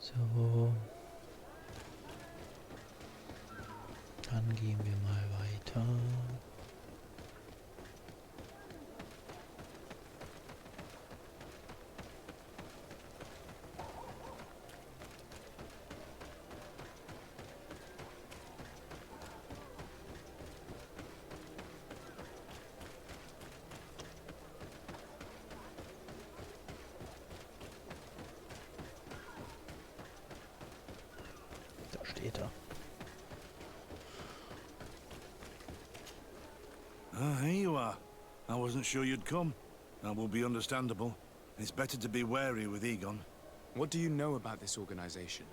So. Dann gehen wir mal weiter. Da steht er. Ah, here you are. I wasn't sure you'd come. That will be understandable. It's better to be wary with Egon. What do you know about this organization?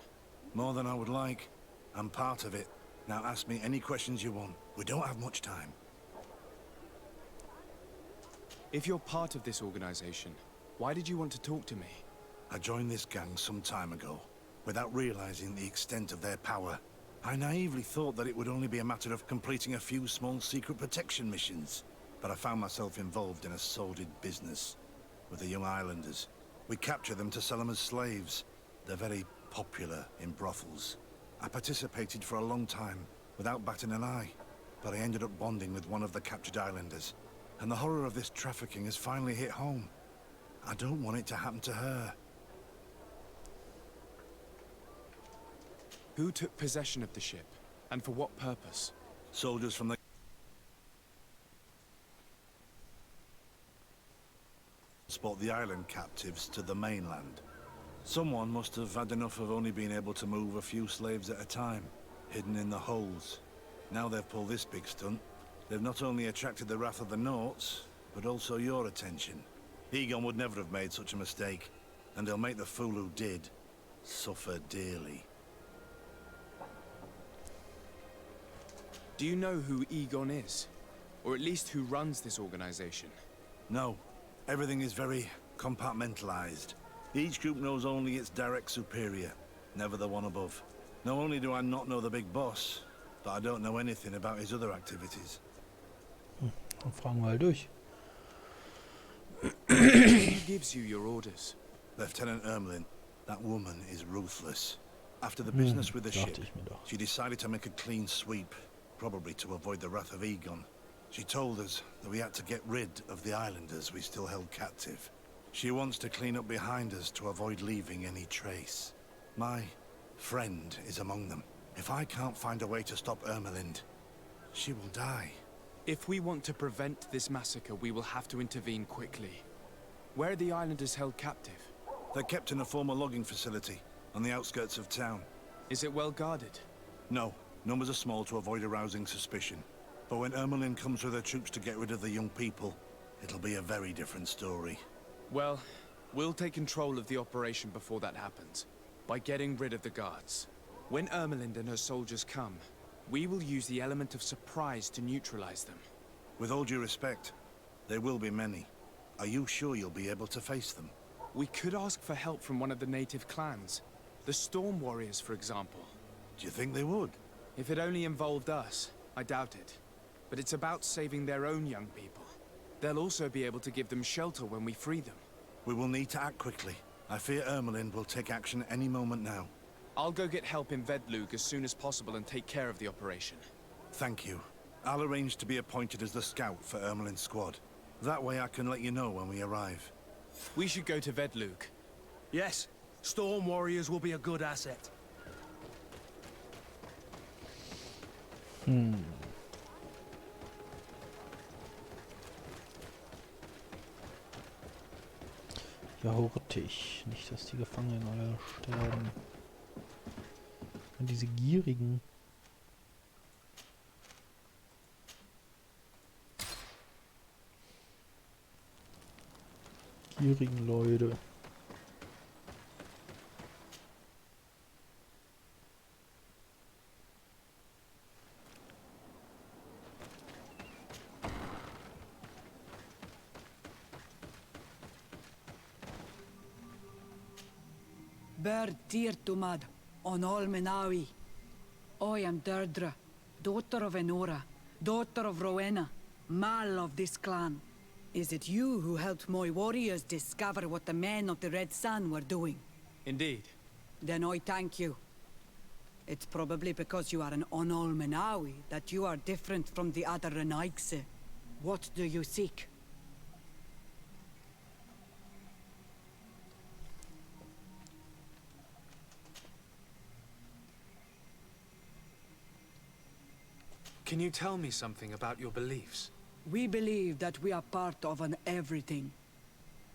More than I would like. I'm part of it. Now ask me any questions you want. We don't have much time. If you're part of this organization, why did you want to talk to me? I joined this gang some time ago, without realizing the extent of their power. I naively thought that it would only be a matter of completing a few small secret protection missions. But I found myself involved in a sordid business with the young islanders. We capture them to sell them as slaves. They're very popular in brothels. I participated for a long time, without batting an eye. But I ended up bonding with one of the captured islanders. And the horror of this trafficking has finally hit home. I don't want it to happen to her. Who took possession of the ship, and for what purpose? Soldiers from the transport the island captives to the mainland. Someone must have had enough of only being able to move a few slaves at a time, hidden in the holes. Now they've pulled this big stunt. They've not only attracted the wrath of the Nauts, but also your attention. Egon would never have made such a mistake, and he'll make the fool who did suffer dearly. Do you know who Egon is? Or at least who runs this organization? No. Everything is very compartmentalized. Each group knows only its direct superior, never the one above. Not only do I not know the big boss, but I don't know anything about his other activities. Dann fragen wir halt durch. Who gives you your orders? Lieutenant Ermelin, that woman is ruthless. After the business with the ship, she decided to make a clean sweep, probably to avoid the wrath of Egon. She told us that we had to get rid of the islanders we still held captive. She wants to clean up behind us to avoid leaving any trace. My friend is among them. If I can't find a way to stop Ermelind, she will die. If we want to prevent this massacre, we will have to intervene quickly. Where are the islanders held captive? They're kept in a former logging facility on the outskirts of town. Is it well guarded? No, numbers are small to avoid arousing suspicion. But when Ermelin comes with her troops to get rid of the young people, it'll be a very different story. Well, we'll take control of the operation before that happens, by getting rid of the guards. When Ermelind and her soldiers come, we will use the element of surprise to neutralize them. With all due respect, there will be many. Are you sure you'll be able to face them? We could ask for help from one of the native clans. The Storm Warriors, for example. Do you think they would? If it only involved us, I doubt it. But it's about saving their own young people. They'll also be able to give them shelter when we free them. We will need to act quickly. I fear Ermelind will take action any moment now. I'll go get help in Vedlug as soon as possible and take care of the operation. Thank you. I'll arrange to be appointed as the scout for Ermelind's squad. That way I can let you know when we arrive. We should go to Vedlug. Yes, Storm Warriors will be a good asset. Ja, hurtig. Nicht, dass die Gefangenen alle sterben. Und diese gierigen. Gierigen Leute. Bird Tirtumad, on all Menawi. I am Deirdre, daughter of Enora, daughter of Rowena, Mal of this clan. Is it you who helped my warriors discover what the men of the Red Sun were doing? Indeed. Then I thank you. It's probably because you are an Onolmenawi that you are different from the other Renaigse. What do you seek? Can you tell me something about your beliefs? We believe that we are part of an everything,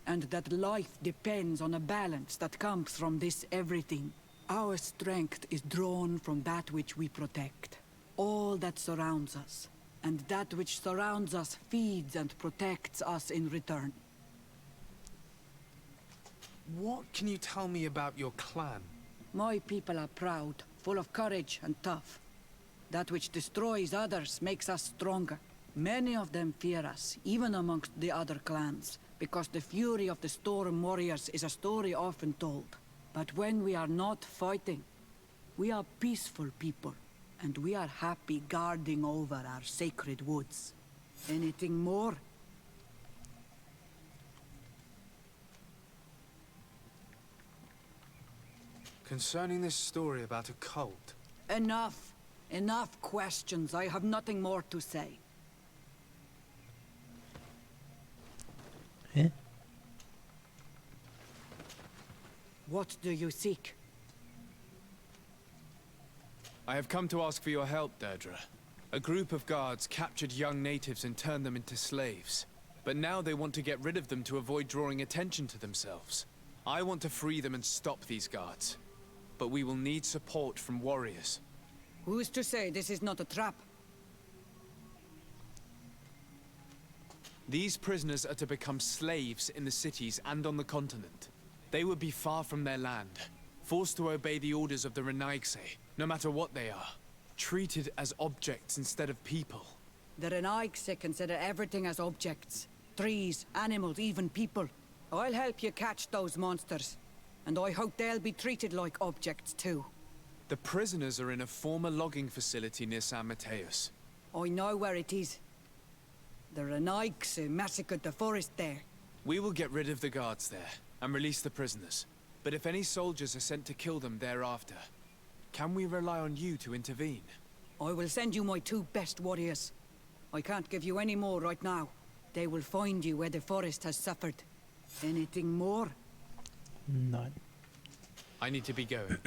and that life depends on a balance that comes from this everything. Our strength is drawn from that which we protect, all that surrounds us, and that which surrounds us feeds and protects us in return. What can you tell me about your clan? My people are proud, full of courage and tough. That which destroys others makes us stronger. Many of them fear us, even amongst the other clans, because the fury of the Storm Warriors is a story often told. But when we are not fighting, we are peaceful people, and we are happy guarding over our sacred woods. Anything more? Concerning this story about a cult, Enough. Enough questions. I have nothing more to say. Hä? What do you seek? I have come to ask for your help, Deirdre. A group of guards captured young natives and turned them into slaves. But now they want to get rid of them to avoid drawing attention to themselves. I want to free them and stop these guards. But we will need support from warriors. Who's to say this is not a trap? These prisoners are to become slaves in the cities and on the continent. They would be far from their land, forced to obey the orders of the Renaigse, no matter what they are. Treated as objects instead of people. The Renaigse consider everything as objects. Trees, animals, even people. I'll help you catch those monsters. And I hope they'll be treated like objects too. The prisoners are in a former logging facility near San Mateus. I know where it is. The Renaigse massacred the forest there. We will get rid of the guards there, and release the prisoners. But if any soldiers are sent to kill them thereafter, can we rely on you to intervene? I will send you my 2 best warriors. I can't give you any more right now. They will find you where the forest has suffered. Anything more? Nein. I need to be going.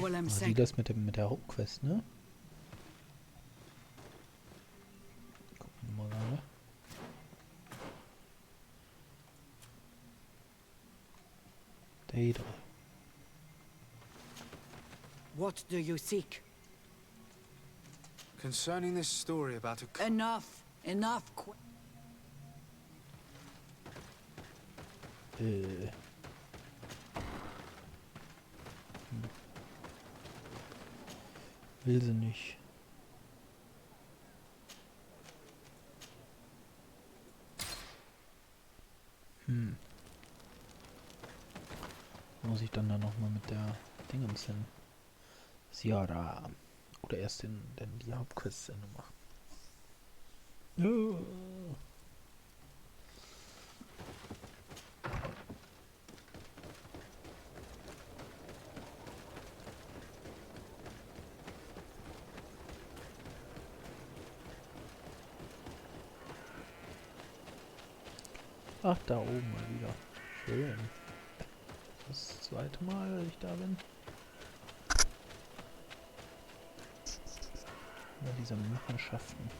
Well, I'm Wie saying. das mit der Hauptquest, ne? Gucken wir mal gerade. Deirdre. What do you seek? concerning this story about a cult. Enough. Enough. Will sie nicht. Muss ich dann da nochmal mit der Dingens hin? Siara. Oder erst denn die Hauptquest machen. Ach, da oben mal wieder. Schön. Das zweite Mal, dass ich da bin. Ja, diese Machenschaften.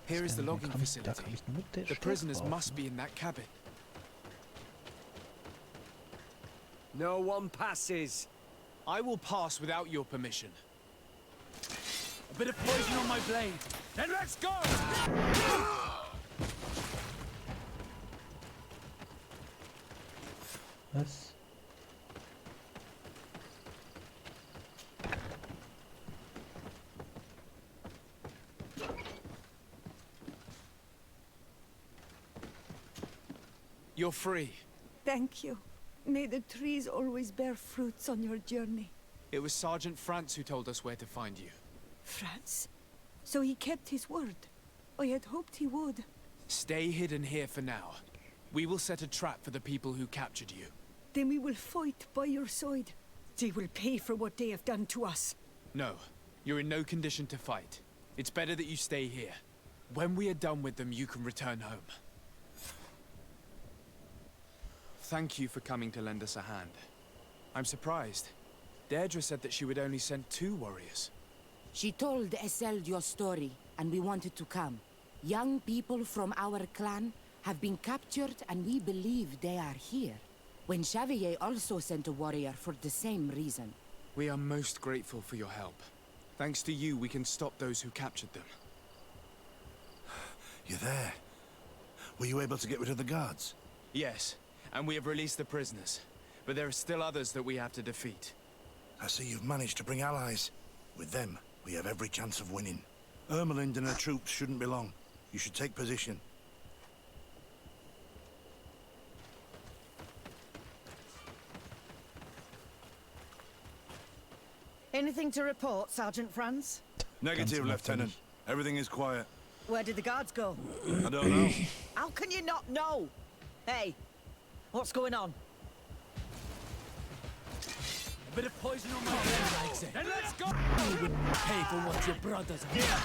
Here is the logging Da facility. kann ich mit der The prisoners Stärke must be in that cabin. No one passes. I will pass without your permission. A bit of poison on my blade. Then let's go! Was? You're free. Thank you. May the trees always bear fruits on your journey. It was Sergeant Franz who told us where to find you. Franz? So he kept his word. I had hoped he would. Stay hidden here for now. We will set a trap for the people who captured you. Then we will fight by your side. They will pay for what they have done to us. No, you're in no condition to fight. It's better that you stay here. When we are done with them, you can return home. Thank you for coming to lend us a hand. I'm surprised. Deirdre said that she would only send 2 warriors. She told Eseld your story, and we wanted to come. Young people from our clan have been captured, and we believe they are here. When Xavier also sent a warrior for the same reason. We are most grateful for your help. Thanks to you, we can stop those who captured them. You're there. Were you able to get rid of the guards? Yes, and we have released the prisoners. But there are still others that we have to defeat. I see you've managed to bring allies. With them, we have every chance of winning. Ermelind and her troops shouldn't be long. You should take position. Anything to report, Sergeant Franz? Negative, Lieutenant. Everything is quiet. Where did the guards go? I don't know. How can you not know? Hey, what's going on? A bit of poison on my head, I'd say. Then let's go! You will pay for what your brothers have done.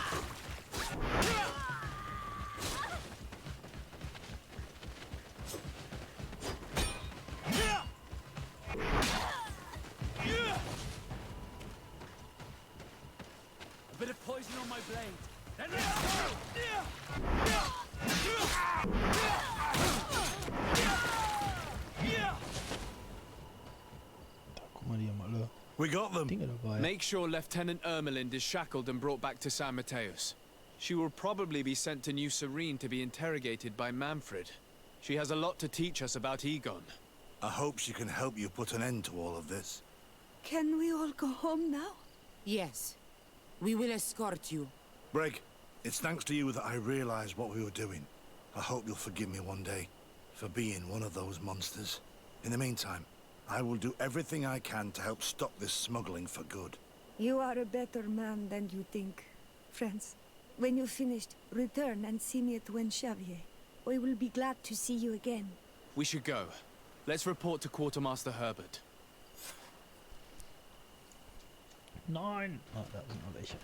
A bit of poison on my blade. Then let's Guck mal, die haben alle We got them. Dinge dabei. Make sure Lieutenant Ermelind is shackled and brought back to San Mateus. She will probably be sent to New Serene to be interrogated by Manfred. She has a lot to teach us about Egon. I hope she can help you put an end to all of this. Can we all go home now? Yes. We will escort you. Breg, it's thanks to you that I realized what we were doing. I hope you'll forgive me one day for being one of those monsters. In the meantime, I will do everything I can to help stop this smuggling for good. You are a better man than you think. Friends, when you're finished, return and see me at Wen Xavier. I will be glad to see you again. We should go. Let's report to Quartermaster Herbert. Nein! Ah, da sind noch welche.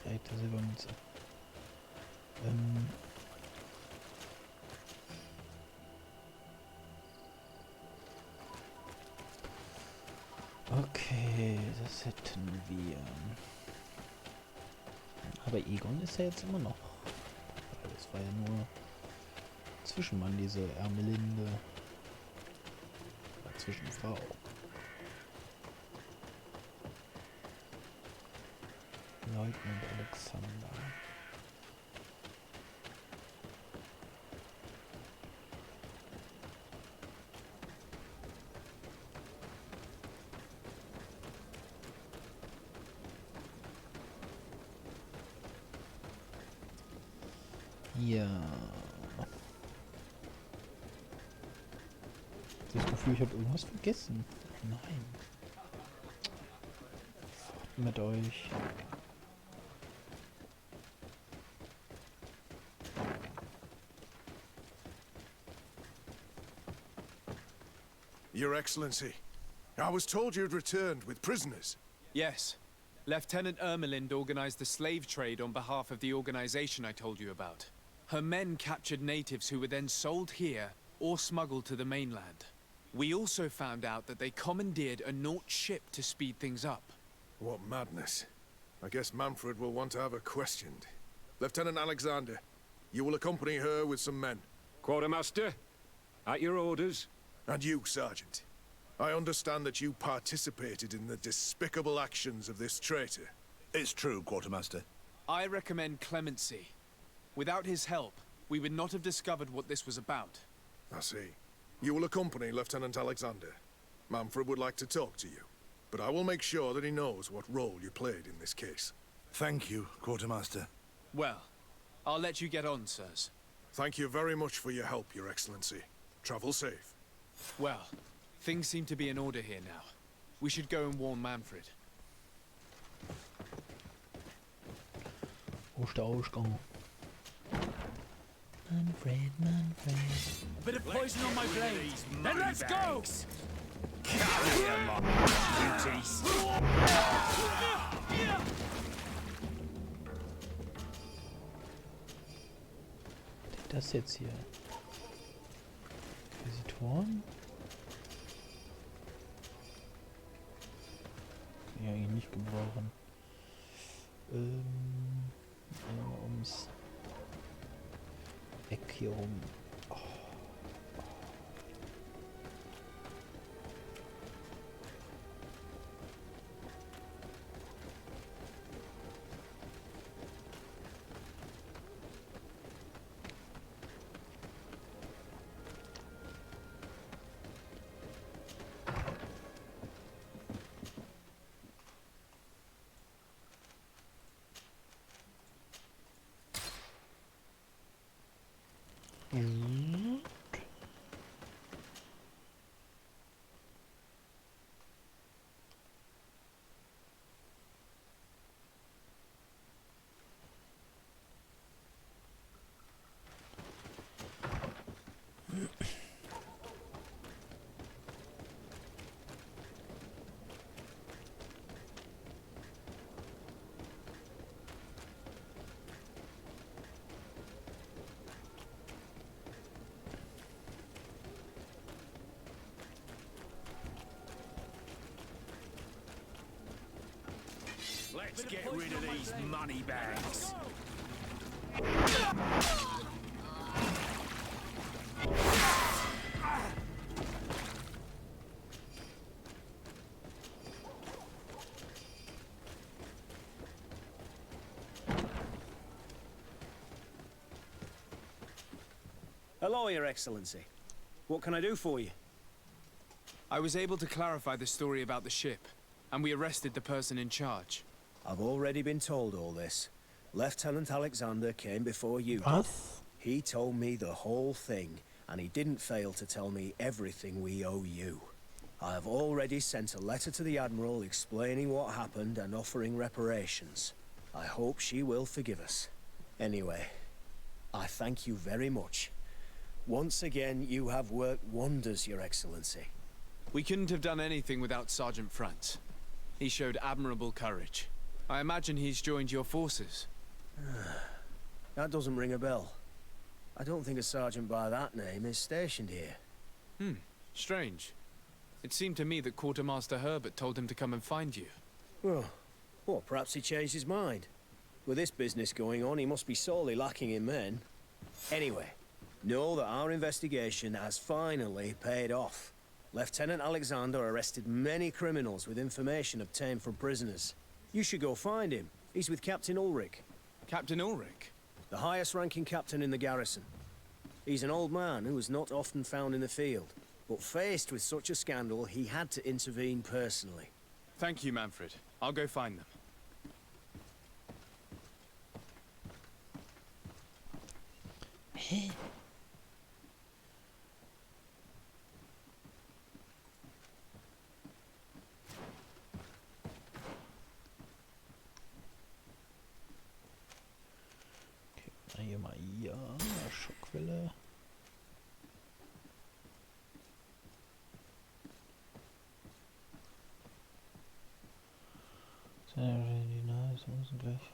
Breite Silbermünze. Okay, das hätten wir. Aber Egon ist ja jetzt immer noch. Das war ja nur Zwischenmann, diese Ermelinde. Zwischenfrau. Leutnant Alexander. Ja. Das Gefühl, ich habe irgendwas vergessen. Nein. Fort mit euch. Your Excellency, I was told you had returned with prisoners. Yes. Lieutenant Ermelind organized the slave trade on behalf of the organization I told you about. Her men captured natives who were then sold here or smuggled to the mainland. We also found out that they commandeered a Naut ship to speed things up. What madness. I guess Manfred will want to have her questioned. Lieutenant Alexander, you will accompany her with some men. Quartermaster, at your orders. And you, Sergeant. I understand that you participated in the despicable actions of this traitor. It's true, Quartermaster. I recommend clemency. Without his help, we would not have discovered what this was about. I see. You will accompany Lieutenant Alexander. Manfred would like to talk to you, but I will make sure that he knows what role you played in this case. Thank you, Quartermaster. Well, I'll let you get on, sirs. Thank you very much for your help, Your Excellency. Travel safe. Well, things seem to be in order here now. We should go and warn Manfred. Wo ist der Ausgang? Manfred, Manfred. A bit of poison on my blade. Then let's go! Das jetzt hier. Visitoren? Kann ich eigentlich nicht gebrauchen. Ums Eck hier rum. Oh. Let's get rid of these money bags. Hello, Your Excellency. What can I do for you? I was able to clarify the story about the ship, and we arrested the person in charge. I've already been told all this. Lieutenant Alexander came before you. Was? He told me the whole thing, and he didn't fail to tell me everything we owe you. I have already sent a letter to the Admiral explaining what happened and offering reparations. I hope she will forgive us. Anyway, I thank you very much. Once again, you have worked wonders, Your Excellency. We couldn't have done anything without Sergeant Franz. He showed admirable courage. I imagine he's joined your forces. That doesn't ring a bell. I don't think a sergeant by that name is stationed here. Strange. It seemed to me that Quartermaster Herbert told him to come and find you. Well, perhaps he changed his mind. With this business going on, he must be sorely lacking in men. Anyway, know that our investigation has finally paid off. Lieutenant Alexander arrested many criminals with information obtained from prisoners. You should go find him. He's with Captain Ulrich. Captain Ulrich? The highest-ranking captain in the garrison. He's an old man who is not often found in the field, but faced with such a scandal, he had to intervene personally. Thank you, Manfred. I'll go find them. Hier mal hier, Schockwelle. Die Nase müssen gleich.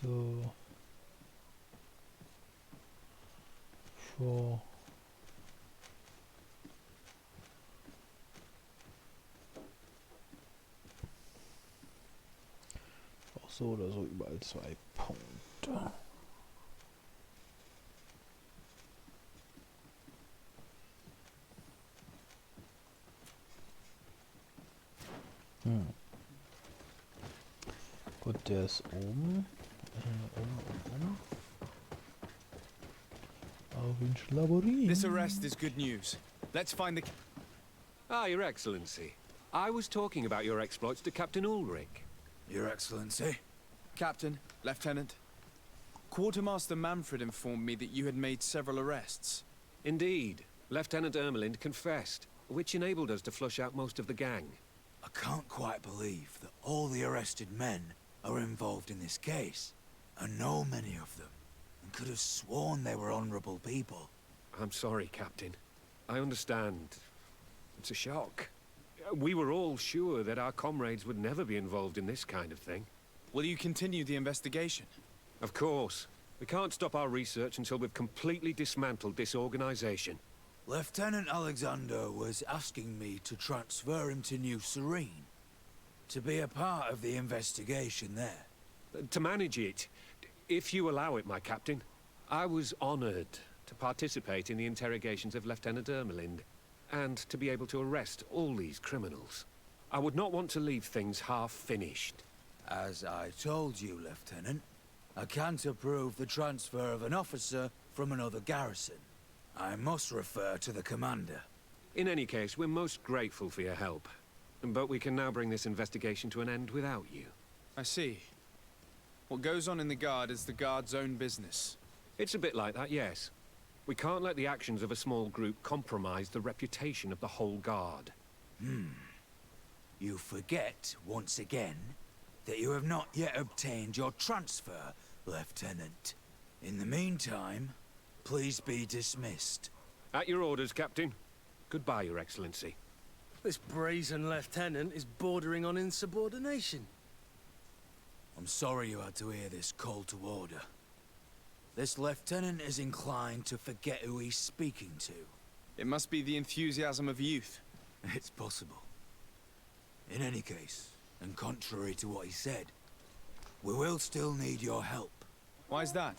So. Vor. So oder so überall 2 Punkte. Gut, der ist oben. Oben. Auf den Schlaborin. This arrest is good news. Let's find the... Ah, Your Excellency. I was talking about your exploits to Captain Ulrich. Your Excellency? Captain, Lieutenant. Quartermaster Manfred informed me that you had made several arrests. Indeed. Lieutenant Ermelind confessed, which enabled us to flush out most of the gang. I can't quite believe that all the arrested men are involved in this case. I know many of them, and could have sworn they were honorable people. I'm sorry, Captain. I understand. It's a shock. We were all sure that our comrades would never be involved in this kind of thing. Will you continue the investigation? Of course. We can't stop our research until we've completely dismantled this organization. Lieutenant Alexander was asking me to transfer him to New Serene, to be a part of the investigation there. To manage it, if you allow it, my captain. I was honored to participate in the interrogations of Lieutenant Ermelind, and to be able to arrest all these criminals. I would not want to leave things half-finished. As I told you, Lieutenant, I can't approve the transfer of an officer from another garrison. I must refer to the commander. In any case, we're most grateful for your help. But we can now bring this investigation to an end without you. I see. What goes on in the Guard is the Guard's own business. It's a bit like that, yes. We can't let the actions of a small group compromise the reputation of the whole Guard. You forget, once again, that you have not yet obtained your transfer, Lieutenant. In the meantime, please be dismissed. At your orders, Captain. Goodbye, Your Excellency. This brazen lieutenant is bordering on insubordination. I'm sorry you had to hear this call to order. This lieutenant is inclined to forget who he's speaking to. It must be the enthusiasm of youth. It's possible. In any case, and contrary to what he said, we will still need your help. Why's that?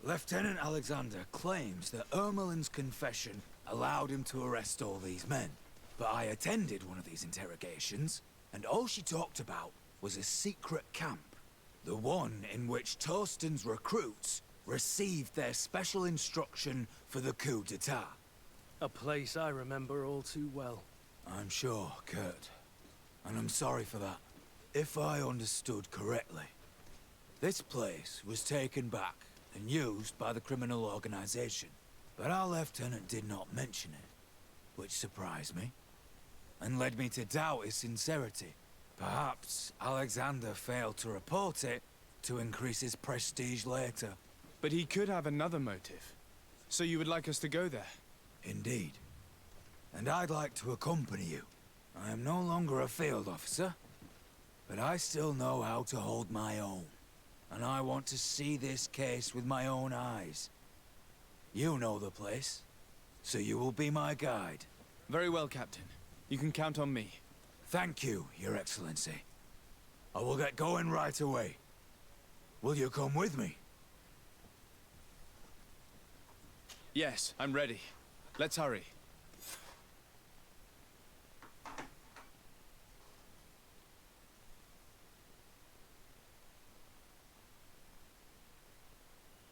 Lieutenant Alexander claims that Ermelind's confession allowed him to arrest all these men. But I attended one of these interrogations, and all she talked about was a secret camp. The one in which Torsten's recruits received their special instruction for the coup d'etat. A place I remember all too well. I'm sure, Kurt. And I'm sorry for that. If I understood correctly, this place was taken back and used by the criminal organization. But our lieutenant did not mention it, which surprised me, and led me to doubt his sincerity. Perhaps Alexander failed to report it to increase his prestige later. But he could have another motive. So you would like us to go there? Indeed. And I'd like to accompany you. I am no longer a field officer, but I still know how to hold my own. And I want to see this case with my own eyes. You know the place, so you will be my guide. Very well, Captain. You can count on me. Thank you, Your Excellency. I will get going right away. Will you come with me? Yes, I'm ready. Let's hurry.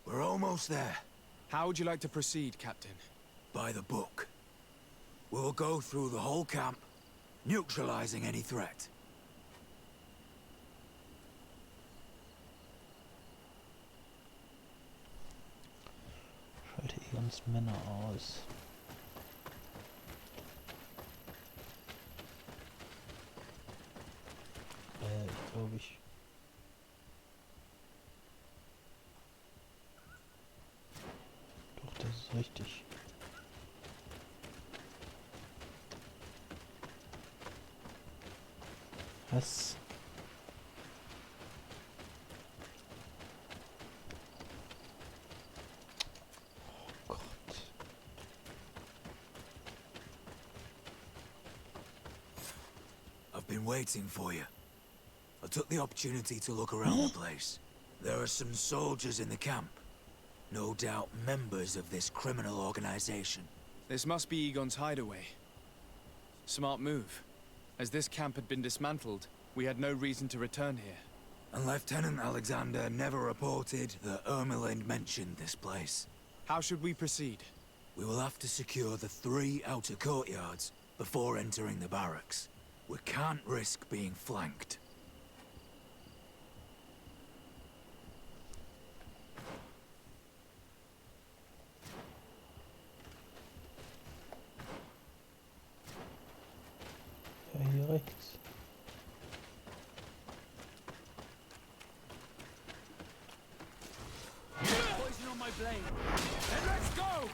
We're almost there. How would you like to proceed, Captain? By the book. We'll go through the whole camp, neutralizing any threat. Schalte Eons Männer aus. Glaube ich. Doch, das ist richtig. Was? Oh Gott. I've been waiting for you. I took the opportunity to look around the place. There are some soldiers in the camp. No doubt members of this criminal organization. This must be Egon's hideaway. Smart move. As this camp had been dismantled, we had no reason to return here. And Lieutenant Alexander never reported that Ermelind mentioned this place. How should we proceed? We will have to secure the 3 outer courtyards before entering the barracks. We can't risk being flanked. Ja, hier rechts. Poison on my blade. Then let's go!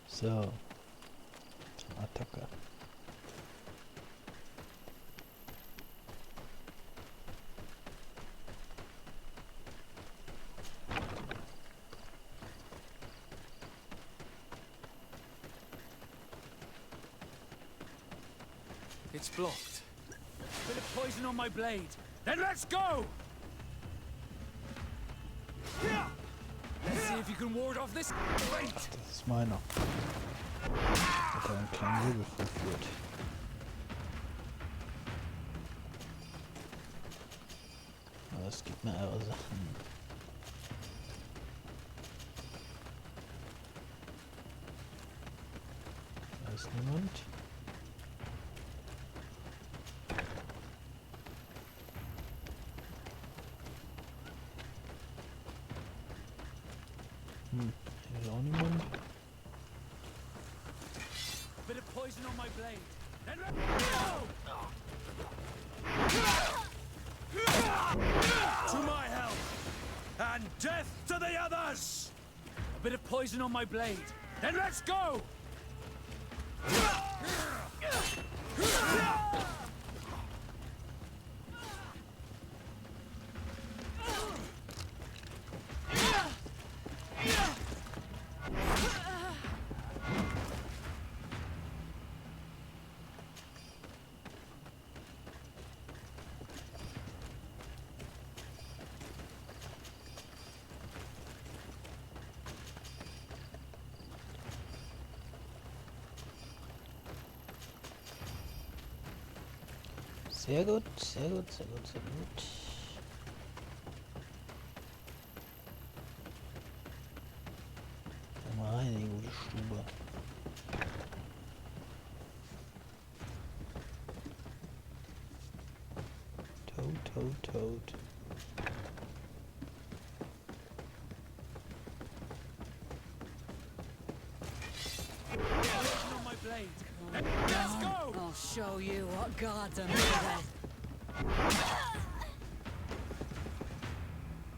So. Attacke. It's blocked. Bit of poison on my blade. Then let's go! Let's see if you can ward off this fate. Ach, das ist meiner. Hat er einen kleinen Hebel verführt. Aber es gibt mehrere Sachen. Da ist niemand. Hier ist auch niemand. Bit of poison on my blade. Then let's go! To my help! And death to the others! A bit of poison on my blade. Then let's go! Sehr gut, sehr gut, sehr gut, sehr gut. Komm mal rein in die gute Stube. Tot. Poison on my blade. Let's go! I'll show you what gods are made of.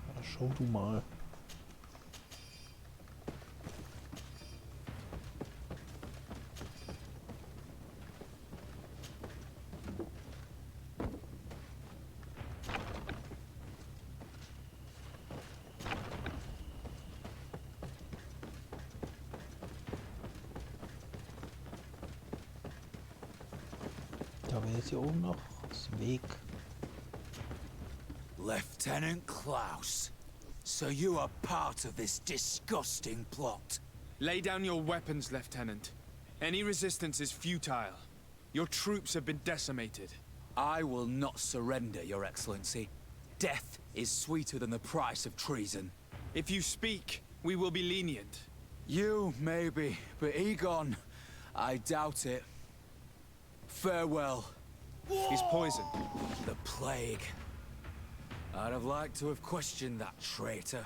Ja, schau du mal. Da wäre jetzt hier oben noch das Weg. Lieutenant Klaus, so you are part of this disgusting plot. Lay down your weapons, Lieutenant. Any resistance is futile. Your troops have been decimated. I will not surrender, Your Excellency. Death is sweeter than the price of treason. If you speak, we will be lenient. You, maybe, but Egon, I doubt it. Farewell. He's poisoned. The plague. I'd have liked to have questioned that traitor.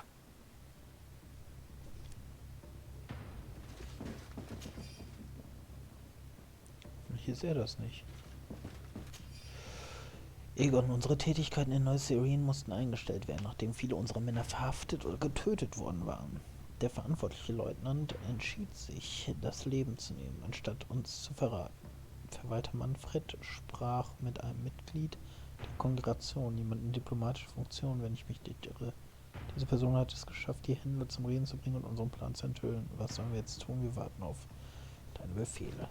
Hier ist er das nicht. Egon, unsere Tätigkeiten in Neu-Syrien mussten eingestellt werden, nachdem viele unserer Männer verhaftet oder getötet worden waren. Der verantwortliche Leutnant entschied sich, das Leben zu nehmen, anstatt uns zu verraten. Verwalter Manfred sprach mit einem Mitglied der Kongregation, jemand in diplomatischer Funktion, wenn ich mich nicht irre. Diese Person hat es geschafft, die Händler zum Reden zu bringen und unseren Plan zu enthüllen. Was sollen wir jetzt tun? Wir warten auf deine Befehle.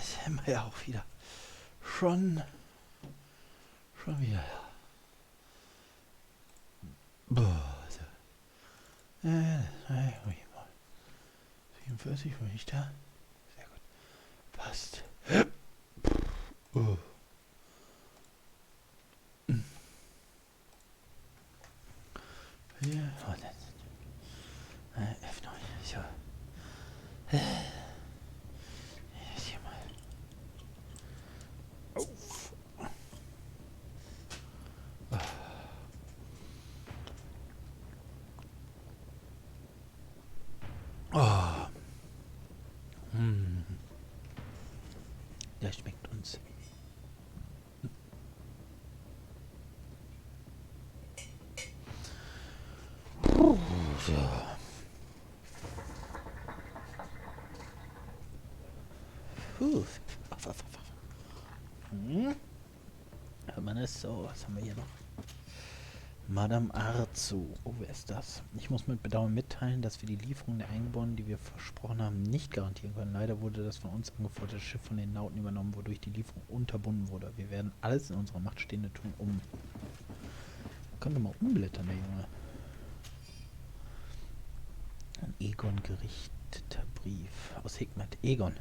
sind wir ja auch wieder. Schon wieder. Boah. 47, bin ich da? Sehr gut. Passt. Oh. Hier, und dann. F9, so. Jetzt hier mal. Auf. Oh. Der schmeckt uns. So. Hört man es so? Was haben wir hier noch? Madame Arzu. Oh, wer ist das? Ich muss mit Bedauern mitteilen, dass wir die Lieferung der Eingeborenen, die wir versprochen haben, nicht garantieren können. Leider wurde das von uns angeforderte Schiff von den Nauten übernommen, wodurch die Lieferung unterbunden wurde. Wir werden alles in unserer Macht Stehende tun, um... Könnte mal umblättern, der Junge. Ein Egon gerichteter Brief aus Hikmet. Egon.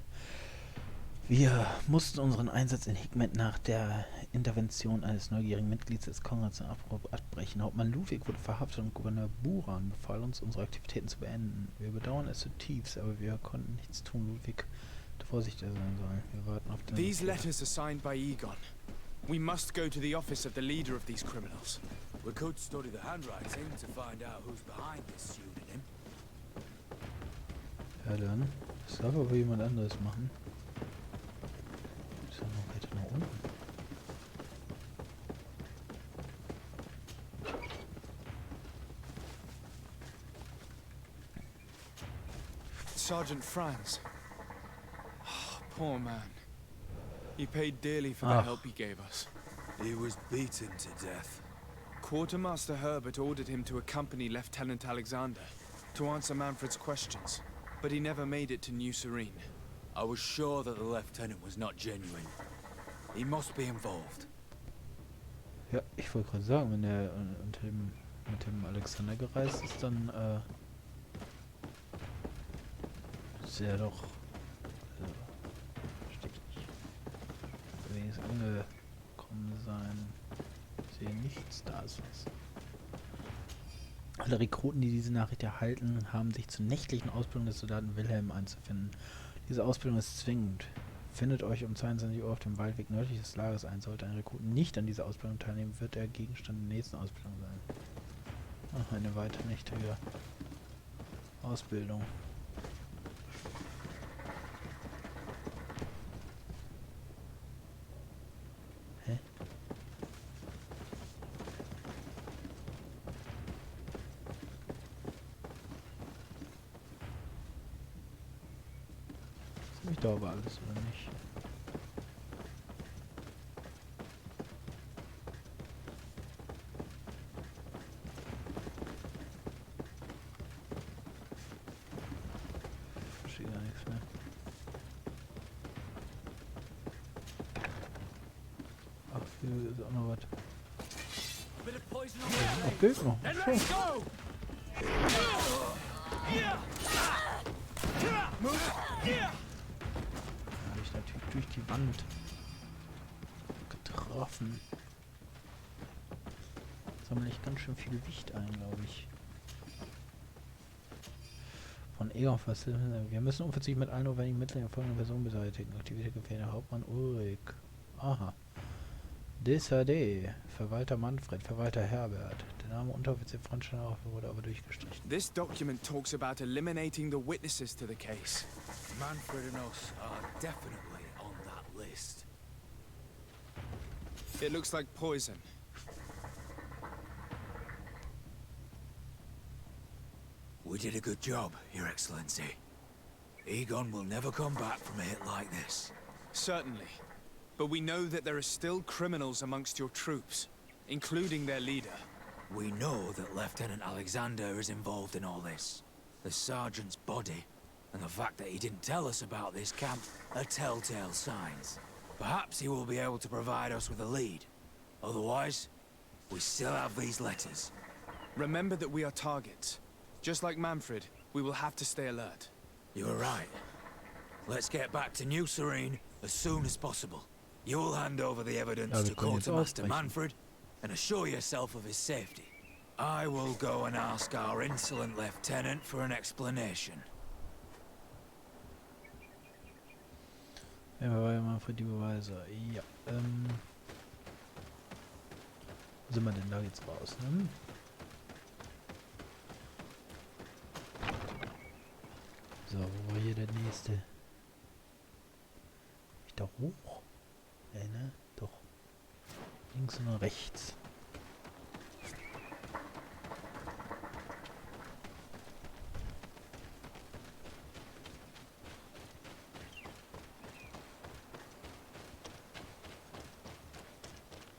Wir mussten unseren Einsatz in Hikmet nach der Intervention eines neugierigen Mitglieds des Konrads abbrechen. Hauptmann Ludwig wurde verhaftet und Gouverneur Buran befahl uns, unsere Aktivitäten zu beenden. Wir bedauern es zutiefst, aber wir konnten nichts tun. Ludwig hätte vorsichtiger sein sollen. Wir warten auf den... These letters are signed by Egon. We must go to the office of the leader of these criminals. We could study the handwriting to find out who's behind this pseudonym. Ja dann, das darf aber jemand anderes machen. Ist ja noch weiter nach unten. Sergeant Franz. Oh, poor man. He paid dearly for the help he gave us. He was beaten to death. Quartermaster Herbert ordered him to accompany Lieutenant Alexander to answer Manfred's questions, but he never made it to New Serene. I was sure that the lieutenant was not genuine. He must be involved. Ja, ich wollte gerade sagen, wenn er mit dem Alexander gereist ist, dann ist er doch wenigstens angekommen sein. Ich sehe nichts, da ist was. Alle Rekruten, die diese Nachricht erhalten, haben sich zur nächtlichen Ausbildung des Soldaten Wilhelm einzufinden. Diese Ausbildung ist zwingend. Findet euch um 22 Uhr auf dem Waldweg nördlich des Lagers ein. Sollte ein Rekrut nicht an dieser Ausbildung teilnehmen, wird er Gegenstand der nächsten Ausbildung sein. Ach, eine weitere nächtige Ausbildung. Hä? Das habe ich da aber alles, oder nicht? Gar nichts mehr. Ach, hier ist auch noch was. Ach, geht noch. So. Habe ich natürlich durch die Wand getroffen. Sammle ich ganz schön viel Gewicht ein, glaube ich. Von Egon Haselnüssen. Wir müssen unverzüglich mit allen notwendigen Mitteln die folgende Person beseitigen. Aktivierte Gefährder Hauptmann Ulrich. Aha. DSHD. Verwalter Manfred. Verwalter Herbert. Der Name Unteroffizier Franz wurde aber durchgestrichen. This document talks about eliminating the witnesses to the case. Manfred and us are definitely on that list. It looks like poison. We did a good job, Your Excellency. Egon will never come back from a hit like this. Certainly. But we know that there are still criminals amongst your troops, including their leader. We know that Lieutenant Alexander is involved in all this. The sergeant's body and the fact that he didn't tell us about this camp are telltale signs. Perhaps he will be able to provide us with a lead. Otherwise, we still have these letters. Remember that we are targets. Just like Manfred, we will have to stay alert. You are right. Let's get back to New Serene as soon as possible. You'll hand over the evidence to Quartermaster Manfred and assure yourself of his safety. I will go and ask our insolent lieutenant for an explanation. Ja, war ja mal für die Beweise. Ja, wo sind wir denn da jetzt raus, ne? So, wo war hier der nächste? Ich da hoch? Ne? Doch. Links und rechts.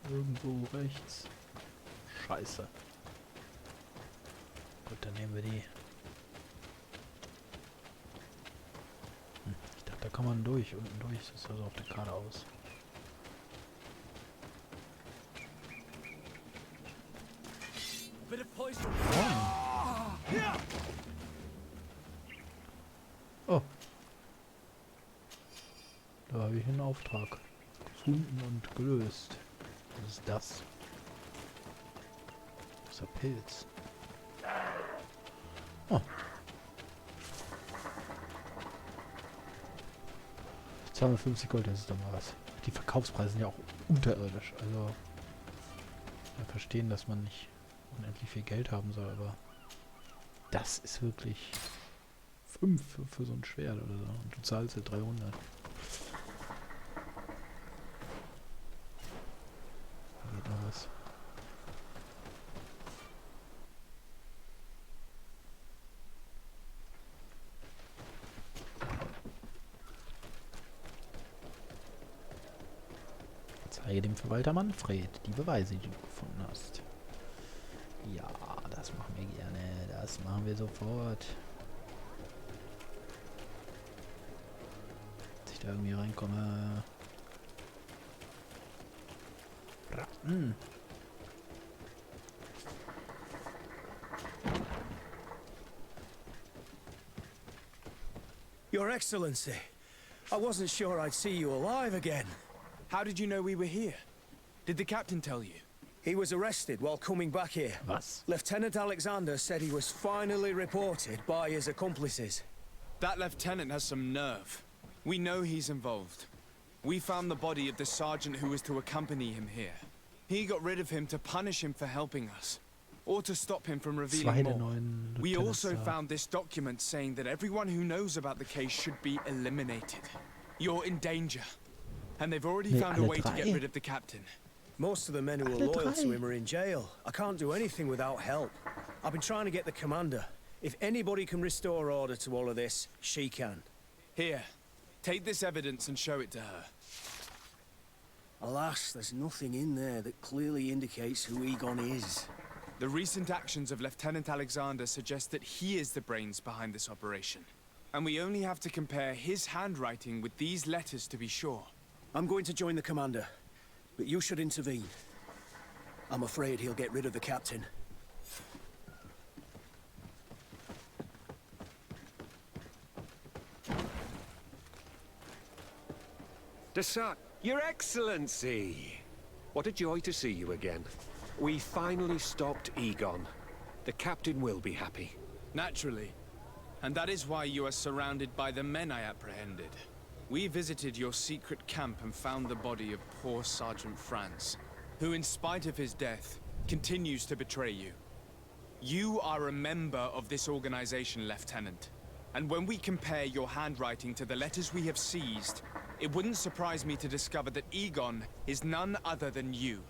Irgendwo rechts. Scheiße. Gut, dann nehmen wir die. Ich dachte, da kann man durch, unten durch. Das sah so auf der Karte aus. Oh. Da habe ich einen Auftrag gefunden und gelöst. Was ist das? Das ist ein Pilz. Oh. 250 Gold, das ist doch mal was. Die Verkaufspreise sind ja auch unterirdisch. Also, wir verstehen, dass man nicht unendlich viel Geld haben soll, aber das ist wirklich 5 für so ein Schwert oder so. Und du zahlst ja 300. Da geht noch was. Zeige dem Verwalter Manfred die Beweise, die du gefunden hast. Ja, das machen wir gerne. Das machen wir sofort. Dass ich da irgendwie reinkomme. Ratten. Your Excellency, I wasn't sure I'd see you alive again. How did you know we were here? Did the captain tell you? He was arrested while coming back here. Was? Lieutenant Alexander said he was finally reported by his accomplices. That lieutenant has some nerve. We know he's involved. We found the body of the sergeant who was to accompany him here. He got rid of him to punish him for helping us, or to stop him from revealing more. We also found this document saying that everyone who knows about the case should be eliminated. You're in danger. And they've already found a way to get rid of the captain. Most of the men who are loyal to him are in jail. I can't do anything without help. I've been trying to get the commander. If anybody can restore order to all of this, she can. Here, take this evidence and show it to her. Alas, there's nothing in there that clearly indicates who Egon is. The recent actions of Lieutenant Alexander suggest that he is the brains behind this operation. And we only have to compare his handwriting with these letters to be sure. I'm going to join the commander, but you should intervene. I'm afraid he'll get rid of the captain. Desart, Your Excellency! What a joy to see you again. We finally stopped Egon. The captain will be happy. Naturally. And that is why you are surrounded by the men I apprehended. We visited your secret camp and found the body of poor Sergeant Franz, who in spite of his death, continues to betray you. You are a member of this organization, Lieutenant. And when we compare your handwriting to the letters we have seized, it wouldn't surprise me to discover that Egon is none other than you.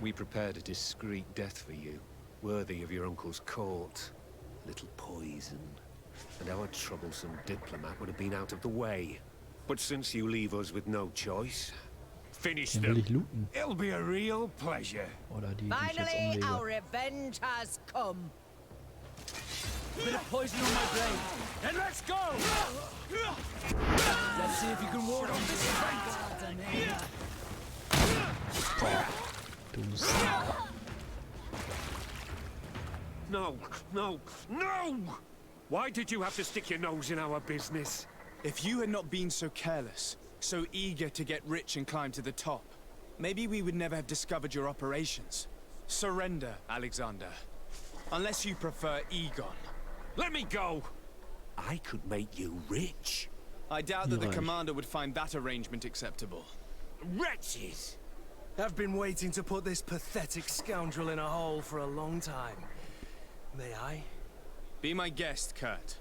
We prepared a discreet death for you, worthy of your uncle's court. Little poison, and our troublesome diplomat would have been out of the way. But since you leave us with no choice, finish them. It'll be a real pleasure. Finally, our revenge has come. Bit of poison on my brain. Then let's go! Let's see if you can ward off this event. Du Sau. No, no, no! Why did you have to stick your nose in our business? If you had not been so careless, so eager to get rich and climb to the top, maybe we would never have discovered your operations. Surrender, Alexander. Unless you prefer Egon. Let me go! I could make you rich. I doubt that the Right. commander would find that arrangement acceptable. Wretches! I've been waiting to put this pathetic scoundrel in a hole for a long time. May I? Be my guest, Kurt.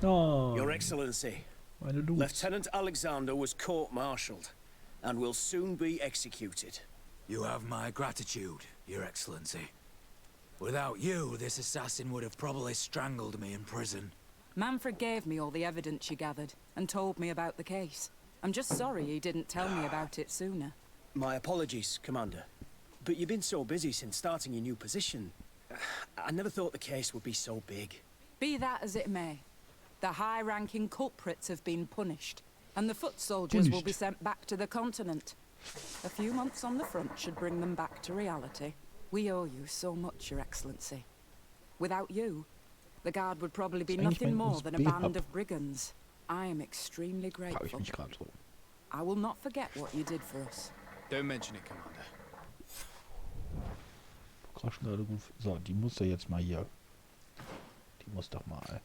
Oh, Your Excellency, meine Luz. Lieutenant Alexander was court-martialed and will soon be executed. You have my gratitude, Your Excellency. Without you, this assassin would have probably strangled me in prison. Manfred gave me all the evidence you gathered and told me about the case. I'm just sorry he didn't tell me about it sooner. My apologies, Commander. But you've been so busy since starting your new position. I never thought the case would be so big. Be that as it may, the high-ranking culprits have been punished, and the foot soldiers will be sent back to the continent. A few months on the front should bring them back to reality. We owe you so much, Your Excellency. Without you, the Guard would probably be nothing more than a band of brigands. I am extremely Frag ich grateful. mich gerade so. I will not forget what you did for us. Don't mention it, Commander. Kraschen gerade gut. So, die muss doch jetzt mal hier. Die muss doch mal.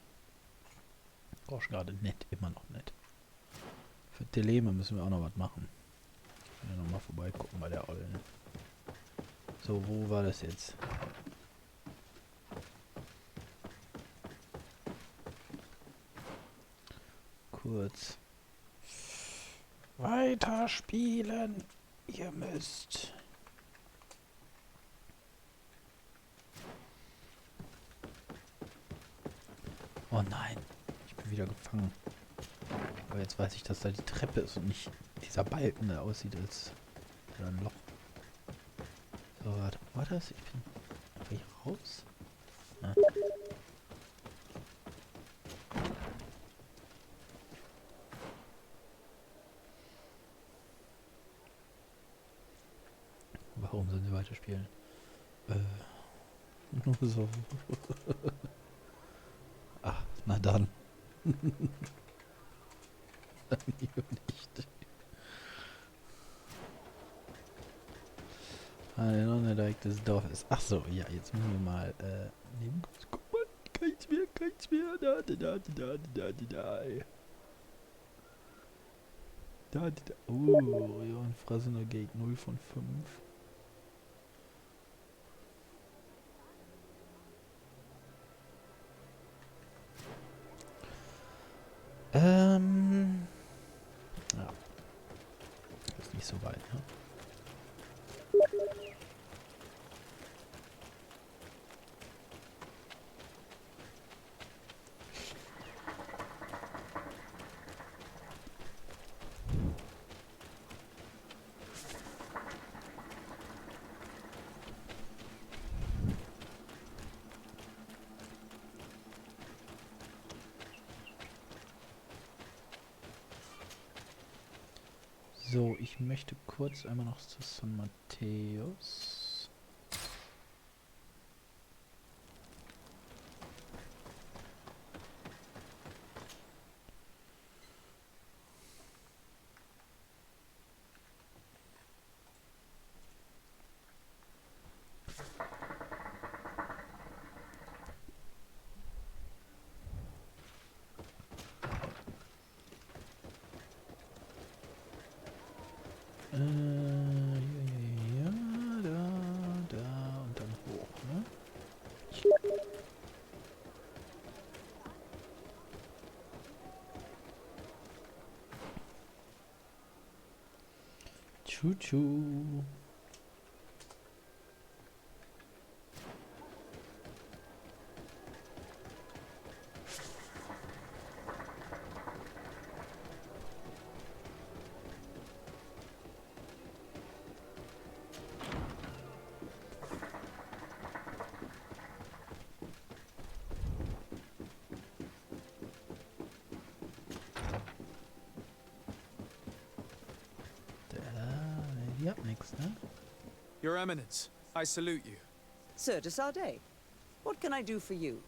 Kraschen gerade nett, immer noch nett. Für Teleme müssen wir auch noch was machen. Ich will noch mal vorbeigucken bei der Ollen. So, wo war das jetzt? Kurz. Weiterspielen. Ihr müsst. Oh nein. Ich bin wieder gefangen. Aber jetzt weiß ich, dass da die Treppe ist und nicht dieser Balken, der aussieht als ein Loch. So, warte. War das? Ich bin einfach hier raus. Ja. Warum sollen sie weiterspielen? Nur so. Ach, na dann. Dann lieber nicht. Ein unerreichtes Dorf ist. Ach so, ja, jetzt müssen wir mal nehmen. Guck mal, keins mehr, keins mehr. Da. Oh, ja, ein Frassener Gate 0 von 5. Ja. Ist nicht so weit, ne? So, ich möchte kurz einmal noch zu San Mateos. Ja, da und dann hoch, ne? Tschu-tschu. Ja, nix, ne? Your Eminence, I salute you. Sir de Sardet, what can I do for you?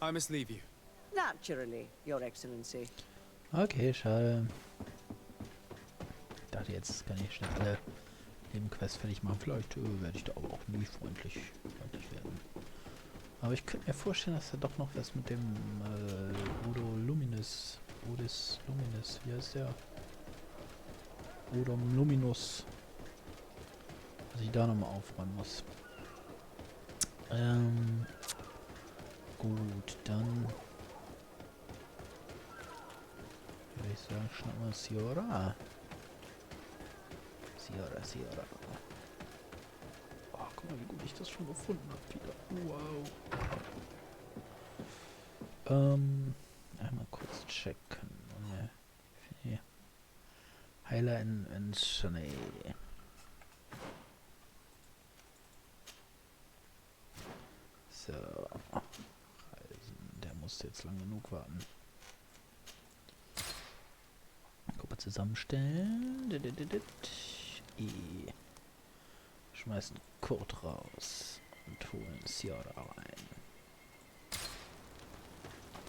I must leave you. Naturally, Your Excellency. Okay, schade. Ich dachte, jetzt kann ich schnell alle Nebenquests fertig machen. Vielleicht werde ich da aber auch nie freundlich werden. Aber ich könnte mir vorstellen, dass da doch noch was mit dem Udis Luminus, wie heißt der? Odom Luminus. Dass ich da nochmal aufräumen muss. Gut, dann würde ich sagen, schnappen wir Siora. Siora. Oh, guck mal, wie gut ich das schon gefunden habe, Peter. Wow. Einmal kurz checken. Nee. Heiler in Schnee. So. Reisen. Der musste jetzt lang genug warten. Gruppe zusammenstellen. Schmeißen Kurt raus. Und holen Siora rein.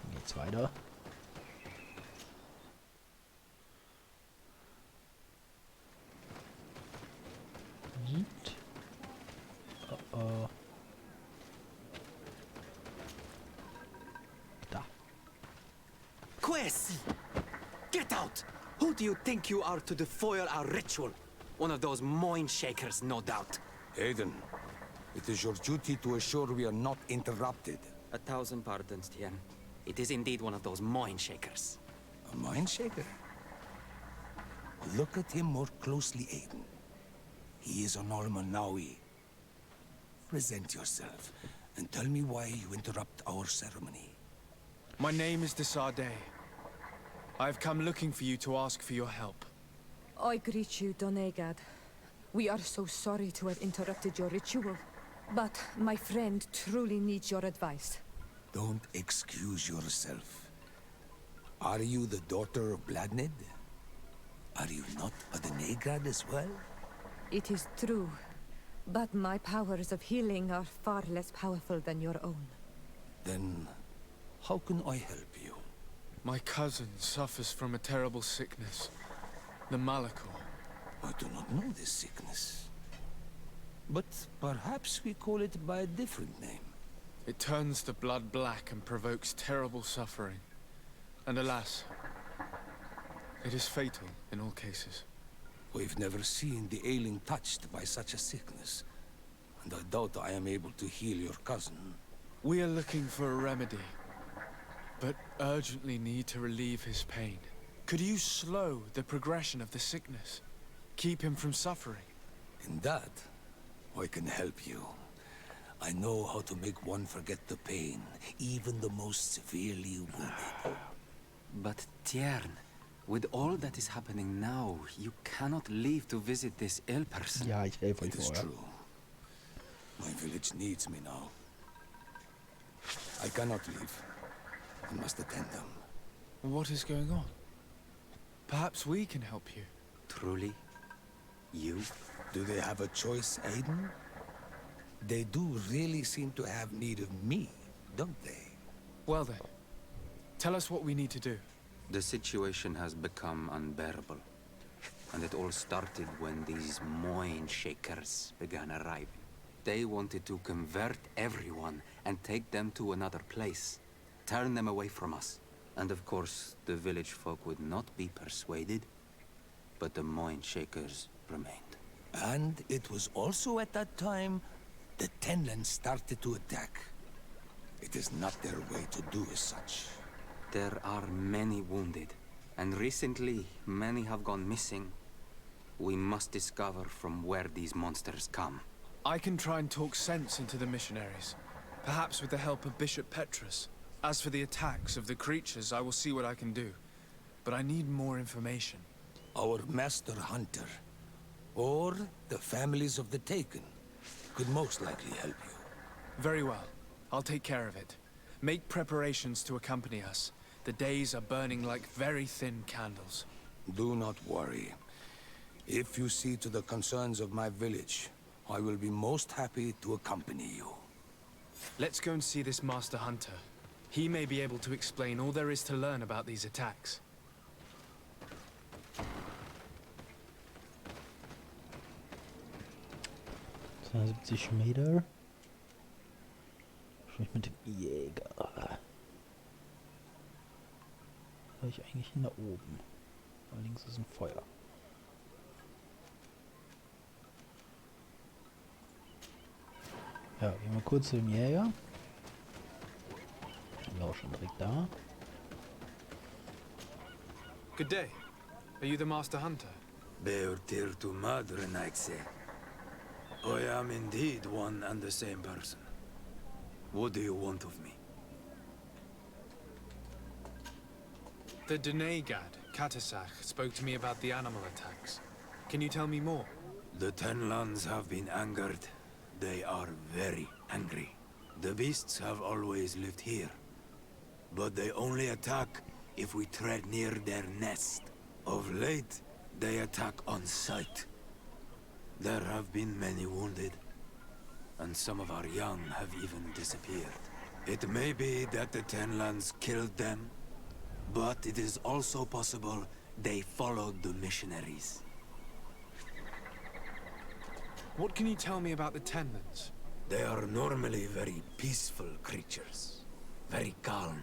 Dann geht's weiter. Oh. Da. Quesi! Get out! Who do you think you are to foil our ritual? One of those mind shakers, no doubt. Aiden, it is your duty to assure we are not interrupted. 1,000 pardons, Tien. It is indeed one of those mind shakers. A mind shaker? Look at him more closely, Aiden. He is an Almanawi. Present yourself and tell me why you interrupt our ceremony. My name is de Sardet. I have come looking for you to ask for your help. I greet you, Donegad. We are so sorry to have interrupted your ritual. But my friend truly needs your advice. Don't excuse yourself. Are you the daughter of Bladned? Are you not a Donegad as well? It is true. But my powers of healing are far less powerful than your own. Then, how can I help you? My cousin suffers from a terrible sickness. The Malachor. I do not know this sickness. But perhaps we call it by a different name. It turns the blood black and provokes terrible suffering. And alas, it is fatal in all cases. We've never seen the ailing touched by such a sickness. And I doubt I am able to heal your cousin. We are looking for a remedy, but urgently need to relieve his pain. Could you slow the progression of the sickness? Keep him from suffering? In that, I can help you. I know how to make one forget the pain, even the most severely wounded. But Tiern, with all that is happening now, you cannot leave to visit this ill person. Ja, ich helfe euch It is vorher. true. My village needs me now. I cannot leave. I must attend them. What is going on? Perhaps we can help you. Truly? You? Do they have a choice, Aiden? They do really seem to have need of me, don't they? Well then, tell us what we need to do. The situation has become unbearable. And it all started when these mind shakers began arriving. They wanted to convert everyone and take them to another place. Turn them away from us. And of course, the village folk would not be persuaded. But the mind shakers remained. And it was also at that time the Tenland started to attack. It is not their way to do as such. There are many wounded, and recently many have gone missing. We must discover from where these monsters come. I can try and talk sense into the missionaries, perhaps with the help of Bishop Petrus. As for the attacks of the creatures, I will see what I can do. But I need more information. Our master hunter, or the families of the Taken, could most likely help you. Very well. I'll take care of it. Make preparations to accompany us. The days are burning like very thin candles. Do not worry. If you see to the concerns of my village, I will be most happy to accompany you. Let's go and see this Master Hunter. He may be able to explain all there is to learn about these attacks. Meter. Sprich mit dem Jäger. Soll ich eigentlich hin da oben? Da links ist ein Feuer. Ja, gehen wir kurz zu dem Jäger. Sind wir auch schon direkt da. Good day. Are you the Master Hunter? Beortir tu madre, Naixe. I am indeed one and the same person. What do you want of me? The Denegad, Katasach, spoke to me about the animal attacks. Can you tell me more? The Tenlands have been angered. They are very angry. The beasts have always lived here. But they only attack if we tread near their nest. Of late, they attack on sight. There have been many wounded, and some of our young have even disappeared. It may be that the Tenlands killed them, but it is also possible they followed the missionaries. What can you tell me about the Tenlands? They are normally very peaceful creatures, very calm,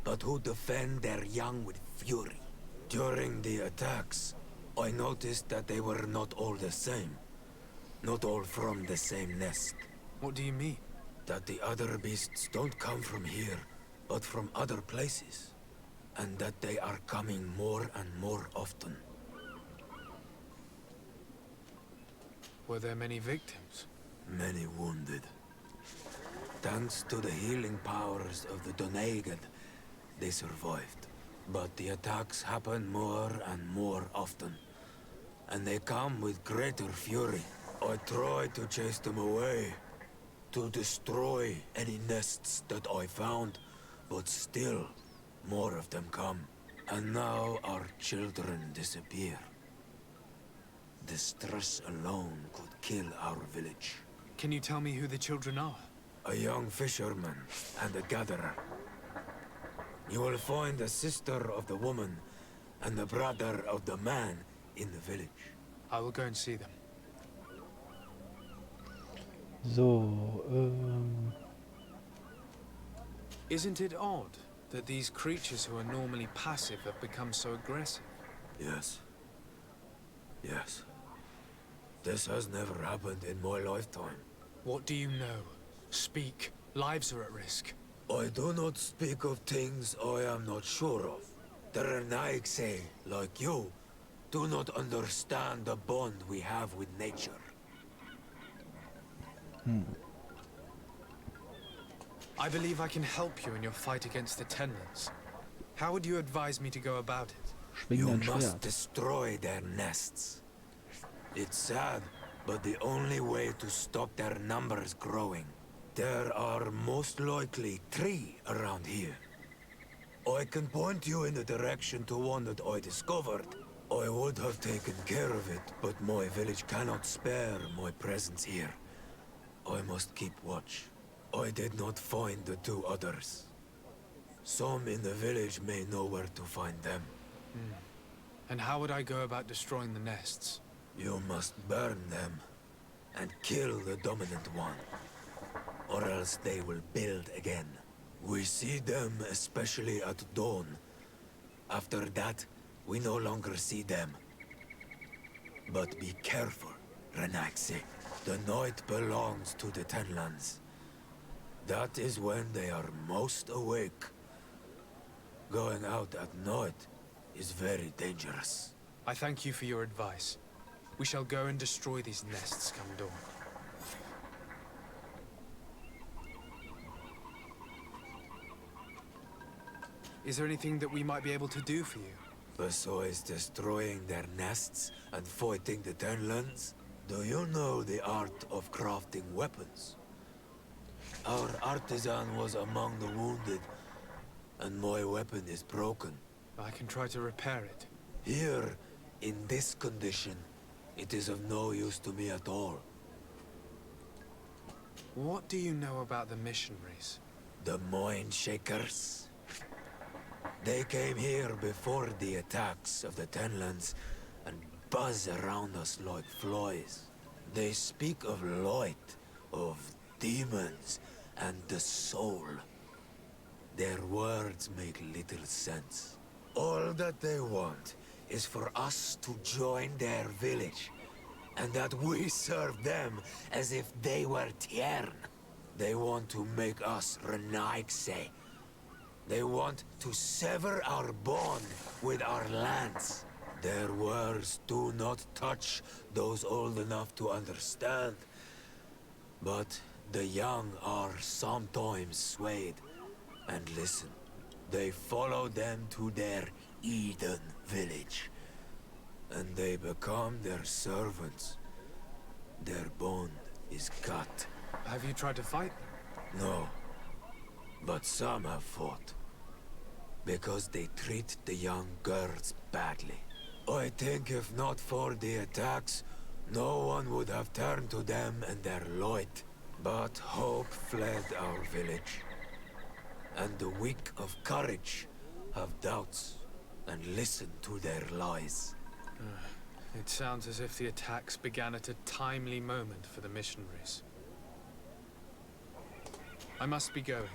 but who defend their young with fury. During the attacks, I noticed that they were not all the same. Not all from the same nest. What do you mean? That the other beasts don't come from here, but from other places. And that they are coming more and more often. Were there many victims? Many wounded. Thanks to the healing powers of the Donegad, they survived. But the attacks happen more and more often. And they come with greater fury. I try to chase them away. To destroy any nests that I found. But still, more of them come. And now our children disappear. The stress alone could kill our village. Can you tell me who the children are? A young fisherman and a gatherer. You will find the sister of the woman and the brother of the man in the village. I will go and see them. So, Isn't it odd that these creatures who are normally passive have become so aggressive? Yes. Yes. This has never happened in my lifetime. What do you know? Speak. Lives are at risk. I do not speak of things I am not sure of. The Renaigse, like you, do not understand the bond we have with nature. I believe I can help you in your fight against the Tenlands. How would you advise me to go about it? You must destroy their nests. It's sad, but the only way to stop their numbers growing. There are most likely 3 around here. I can point you in the direction to one that I discovered. I would have taken care of it, but my village cannot spare my presence here. I must keep watch. I did not find the 2 others. Some in the village may know where to find them. And how would I go about destroying the nests? You must burn them and kill the dominant one, or else they will build again. We see them especially at dawn. After that, we no longer see them. But be careful, Renaigse. The night belongs to the Tenlands. That is when they are most awake. Going out at night is very dangerous. I thank you for your advice. We shall go and destroy these nests come dawn. Is there anything that we might be able to do for you? Besides destroying their nests and fighting the Tenlands, do you know the art of crafting weapons? Our artisan was among the wounded, and my weapon is broken. I can try to repair it. Here, in this condition, it is of no use to me at all. What do you know about the missionaries? The Moin Shakers. They came here before the attacks of the Tenlands and buzz around us like flies. They speak of light, of demons, and the soul. Their words make little sense. All that they want is for us to join their village, and that we serve them as if they were Tiern. They want to make us Renaigse. They want to sever our bond with our lands. Their words do not touch those old enough to understand. But the young are sometimes swayed. And listen, they follow them to their Eden village. And they become their servants. Their bond is cut. Have you tried to fight them? No. But some have fought. Because they treat the young girls badly. I think if not for the attacks, no one would have turned to them and their light. But hope fled our village. And the weak of courage have doubts and listen to their lies. It sounds as if the attacks began at a timely moment for the missionaries. I must be going.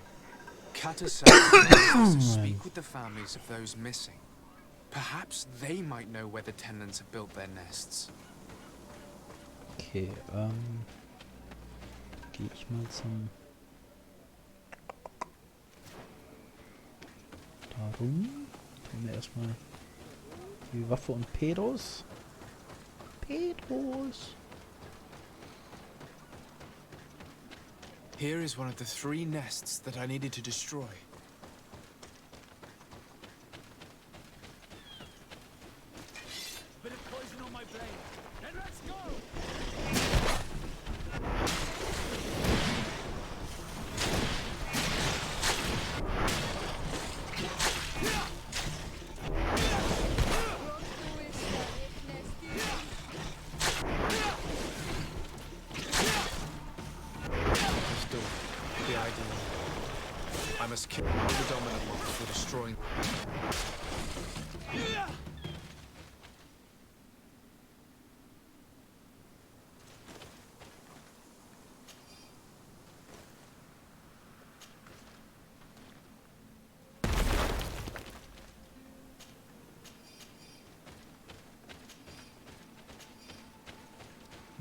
Kata said to speak with the families of those missing. Perhaps they might know where the Tenlands have built their nests. Okay, gehe ich mal zum... Darum tun wir erstmal die Waffe und Pedros. Pedros! Here is one of the 3 nests that I needed to destroy. Bit of poison on my blade. Then let's go! I must kill the dominant one before destroying.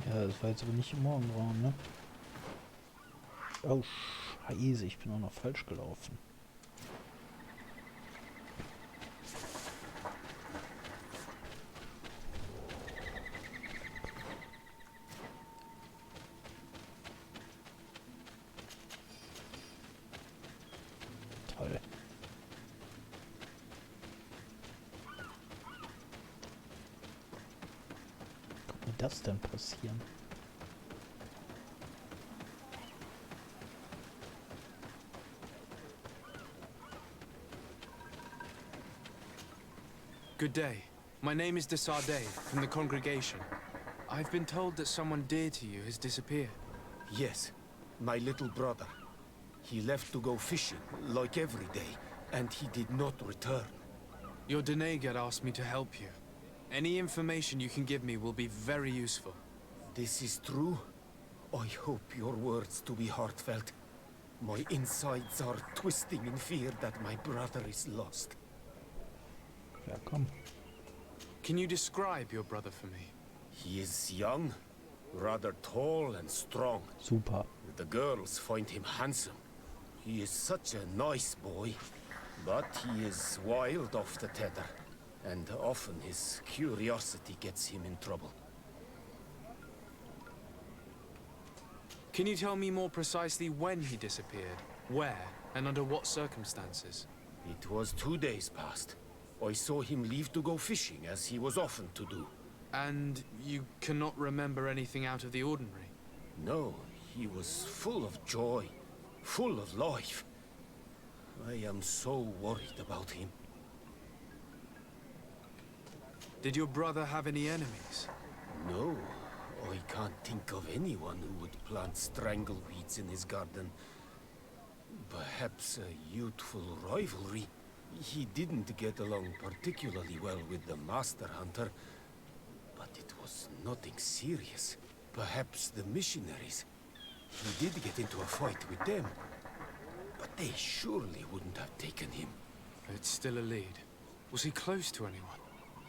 Ja, das war jetzt aber nicht im Morgenraum, ne? Oh, scheiße, ich bin auch noch falsch gelaufen. Toll. Wie kann das denn passieren? Good day. My name is Desardet, from the congregation. I've been told that someone dear to you has disappeared. Yes, my little brother. He left to go fishing, like every day, and he did not return. Your Denegat asked me to help you. Any information you can give me will be very useful. This is true? I hope your words to be heartfelt. My insides are twisting in fear that my brother is lost. Ja, komm. Can you describe your brother for me? He is young, rather tall and strong. Super. The girls find him handsome. He is such a nice boy, but he is wild off the tether, and often his curiosity gets him in trouble. Can you tell me more precisely when he disappeared, where, and under what circumstances? It was 2 days past. I saw him leave to go fishing, as he was often to do. And you cannot remember anything out of the ordinary? No, he was full of joy, full of life. I am so worried about him. Did your brother have any enemies? No, I can't think of anyone who would plant strangleweeds in his garden. Perhaps a youthful rivalry. He didn't get along particularly well with the Master Hunter, but it was nothing serious. Perhaps the missionaries. He did get into a fight with them, but they surely wouldn't have taken him. It's still a lead. Was he close to anyone?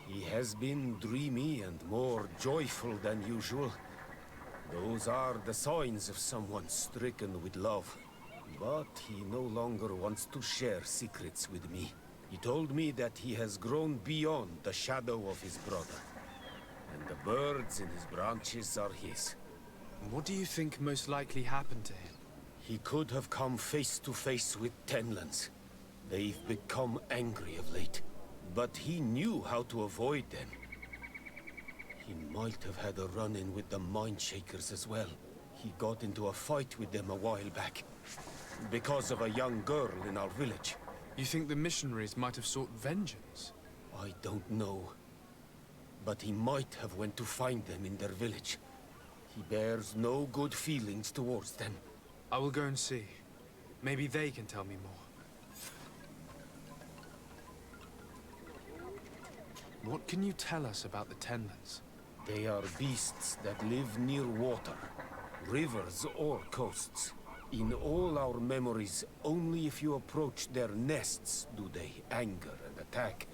He has been dreamy and more joyful than usual. Those are the signs of someone stricken with love. But he no longer wants to share secrets with me. He told me that he has grown beyond the shadow of his brother. And the birds in his branches are his. What do you think most likely happened to him? He could have come face to face with Tenlands. They've become angry of late. But he knew how to avoid them. He might have had a run-in with the Mindshakers as well. He got into a fight with them a while back. Because of a young girl in our village. You think the missionaries might have sought vengeance? I don't know. But he might have went to find them in their village. He bears no good feelings towards them. I will go and see. Maybe they can tell me more. What can you tell us about the Tenlands? They are beasts that live near water, rivers or coasts. In all our memories, only if you approach their nests do they anger and attack.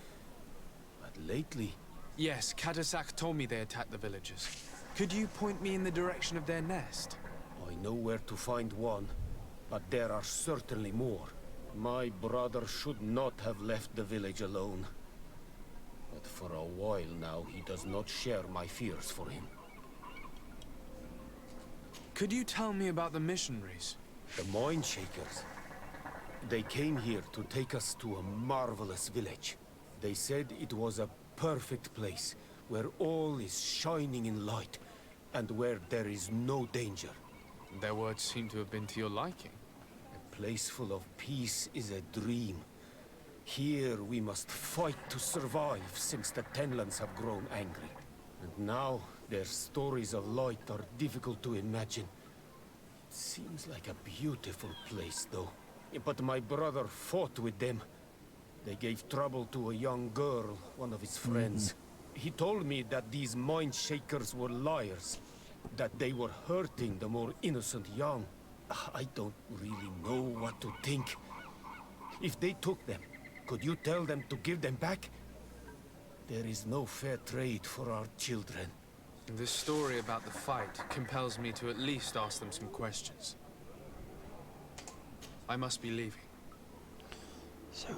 But lately... Yes, Katasak told me they attacked the villagers. Could you point me in the direction of their nest? I know where to find one, but there are certainly more. My brother should not have left the village alone. But for a while now, he does not share my fears for him. Could you tell me about the missionaries? The Mindshakers. They came here to take us to a marvelous village. They said it was a perfect place, where all is shining in light, and where there is no danger. Their words seem to have been to your liking. A place full of peace is a dream. Here we must fight to survive, since the Tenlands have grown angry. And now, their stories of light are difficult to imagine. It seems like a beautiful place, though. But my brother fought with them. They gave trouble to a young girl, one of his friends. He told me that these Mindshakers were liars, that they were hurting the more innocent young. I don't really know what to think. If they took them, could you tell them to give them back? There is no fair trade for our children. This story about the fight compels me to at least ask them some questions. I must be leaving. So...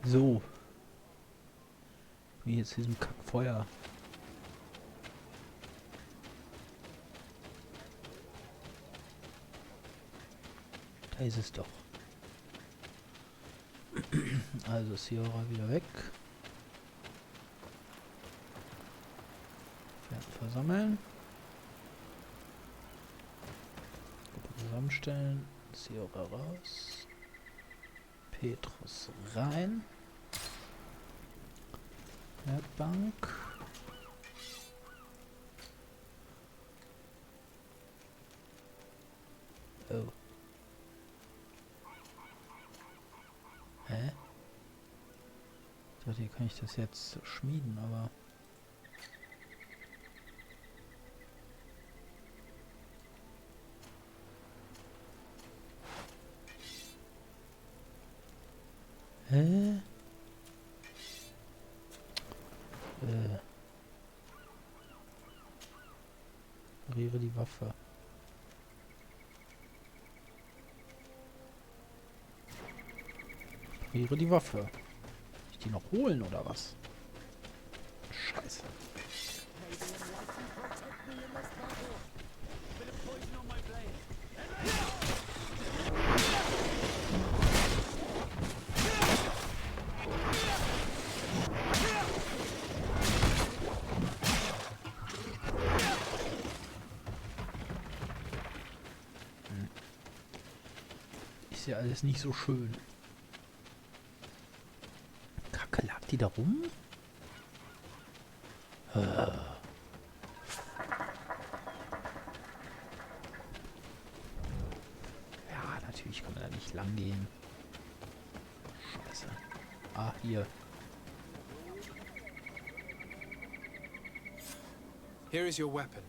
So. Wie jetzt diesem Kackfeuer. Da ist es doch. Also Sierra wieder weg. Pferd versammeln. Gruppe zusammenstellen. Sierra raus. Petrus rein. Werkbank. Oh. Hä? Ich dachte, hier kann ich das jetzt schmieden, aber... Repariere die Waffe. Repariere die Waffe. Soll ich die noch holen oder was? Scheiße. Ist ja alles nicht so schön. Kacke, lag die da rum? Ja, natürlich kann man da nicht lang gehen. Scheiße. Ah, hier. Here is your weapon.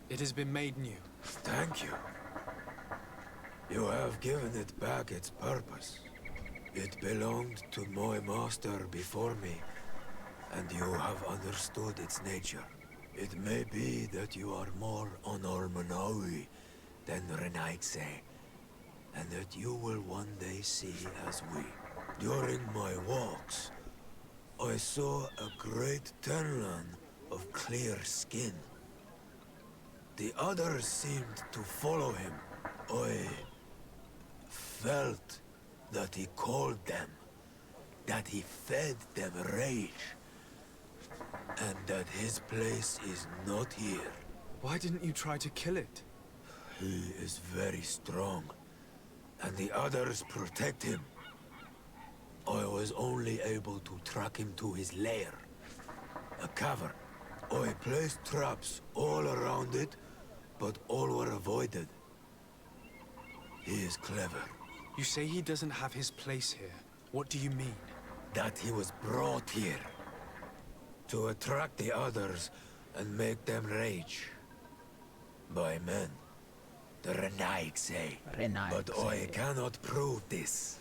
It has been made new. Thank you. You have given it back its purpose. It belonged to my master before me, and you have understood its nature. It may be that you are more on Almanawi than Renaigse, and that you will one day see as we. During my walks, I saw a great Tenlan of clear skin. The others seemed to follow him. I felt that he called them, that he fed them rage, and that his place is not here. Why didn't you try to kill it? He is very strong, and the others protect him. I was only able to track him to his lair, a cavern. I placed traps all around it, but all were avoided. He is clever. You say he doesn't have his place here. What do you mean? That he was brought here to attract the others and make them rage. By men. The Renaig say. But I cannot prove this.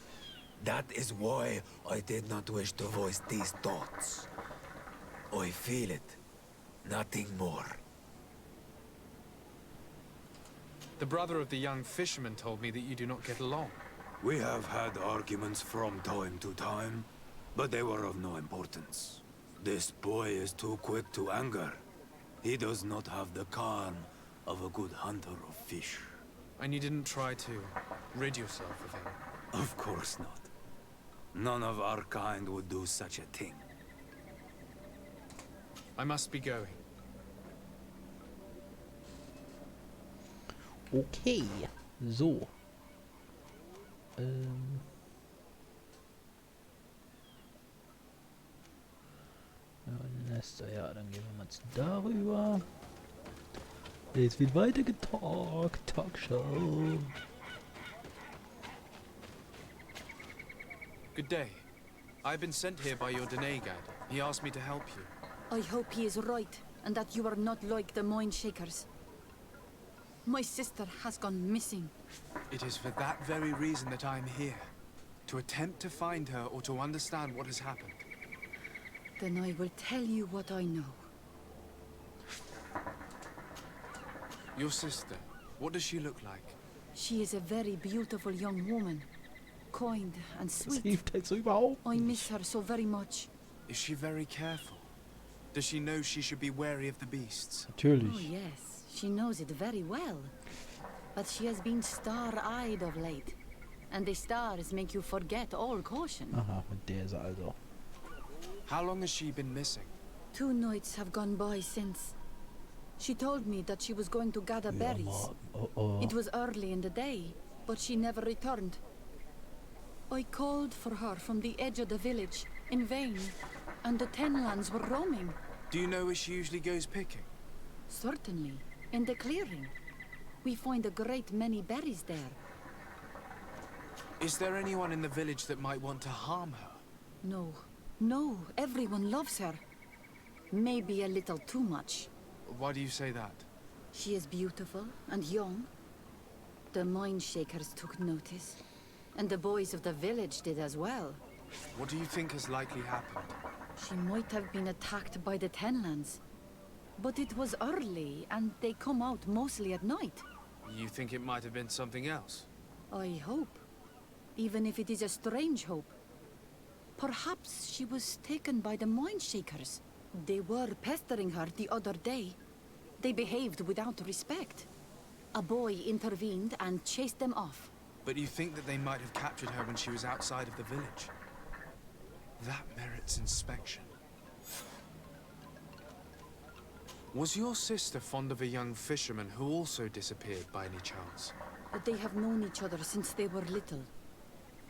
That is why I did not wish to voice these thoughts. I feel it. Nothing more. The brother of the young fisherman told me that you do not get along. We have had arguments from time to time, but they were of no importance. This boy is too quick to anger. He does not have the calm of a good hunter of fish. And you didn't try to rid yourself of him? Of course not. None of our kind would do such a thing. I must be going. Okay, so. Ja, dann gehen wir mal darüber. Jetzt wird weiter getalkt. Talkshow. Good day. I've been sent here by your Denegad. He asked me to help you. I hope he is right, and that you are not like the Mind Shakers. My sister has gone missing. It is for that very reason that I am here. To attempt to find her or to understand what has happened. Then I will tell you what I know. Your sister, what does she look like? She is a very beautiful young woman. Kind and sweet. I miss her so very much. Is she very careful? Does she know she should be wary of the beasts? Oh yes, she knows it very well. But she has been star-eyed of late. And the stars make you forget all caution. Aha, der ist also. How long has she been missing? 2 nights have gone by since. She told me that she was going to gather berries. It was early in the day, but she never returned. I called for her from the edge of the village, in vain, and the Tenlands were roaming. Do you know where she usually goes picking? Certainly, in the clearing. We find a great many berries there. Is there anyone in the village that might want to harm her? No. No, everyone loves her. Maybe a little too much. Why do you say that? She is beautiful and young. The Mind Shakers took notice. And the boys of the village did as well. What do you think has likely happened? She might have been attacked by the Tenlands. But it was early, and they come out mostly at night. You think it might have been something else? I hope. Even if it is a strange hope. Perhaps she was taken by the Mindshakers. They were pestering her the other day. They behaved without respect. A boy intervened and chased them off. But you think that they might have captured her when she was outside of the village? That merits inspection. Was your sister fond of a young fisherman who also disappeared by any chance? They have known each other since they were little.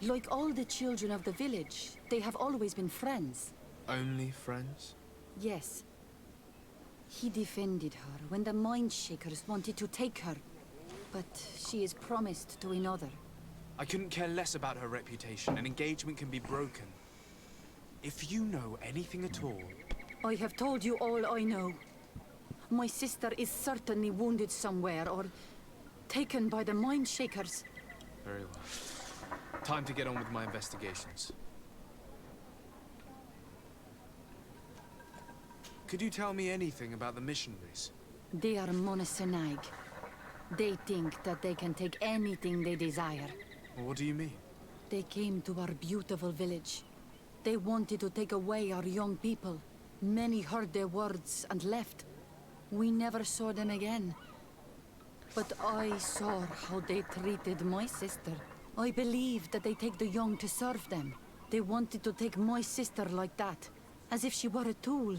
Like all the children of the village, they have always been friends. Only friends? Yes. He defended her when the Mindshakers wanted to take her. But she is promised to another. I couldn't care less about her reputation. An engagement can be broken. If you know anything at all... I have told you all I know. My sister is certainly wounded somewhere, or taken by the Mindshakers. Very well. Time to get on with my investigations. Could you tell me anything about the missionaries? They are monocenag. They think that they can take anything they desire. What do you mean? They came to our beautiful village. They wanted to take away our young people. Many heard their words and left. We never saw them again. But I saw how they treated my sister. I believe that they take the young to serve them. They wanted to take my sister like that, as if she were a tool.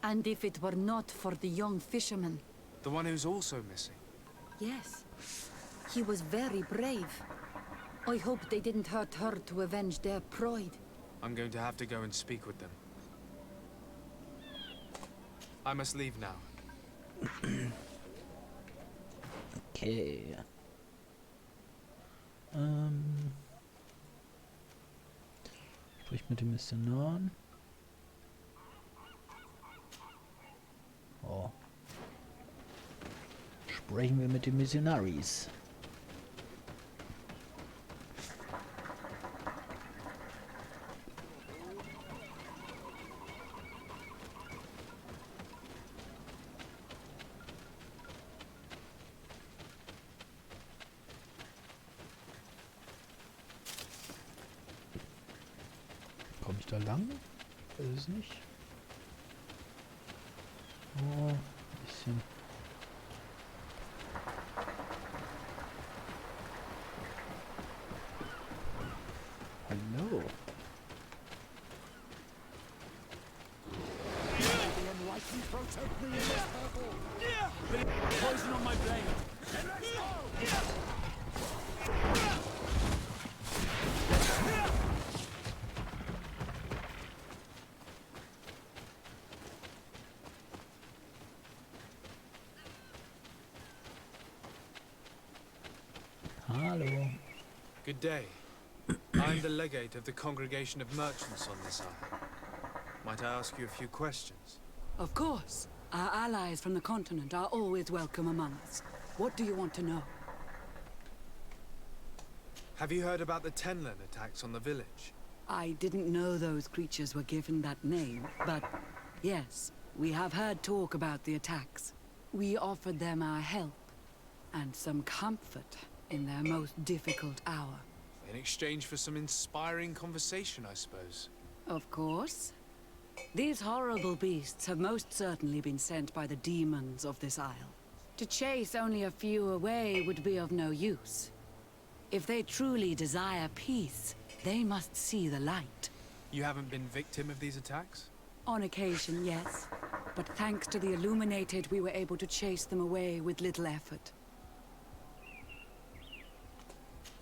And if it were not for the young fisherman. The one who's also missing? Yes. He was very brave. I hope they didn't hurt her to avenge their pride. I'm going to have to go and speak with them. I must leave now. Okay. Sprich mit dem Missionaren. Oh. Sprechen wir mit den Missionaries. Komme ich da lang? Ich weiß es nicht. Oh, ein bisschen. Hallo. Poison on my blade. Hallo. Good day. I'm the legate of the Congregation of Merchants on this isle. Might I ask you a few questions? Of course. Our allies from the continent are always welcome among us. What do you want to know? Have you heard about the Tenlin attacks on the village? I didn't know those creatures were given that name, but yes, we have heard talk about the attacks. We offered them our help and some comfort in their most difficult hour. In exchange for some inspiring conversation, I suppose. Of course. These horrible beasts have most certainly been sent by the demons of this isle. To chase only a few away would be of no use. If they truly desire peace, they must see the light. You haven't been victim of these attacks? On occasion, yes. But thanks to the Illuminated, we were able to chase them away with little effort.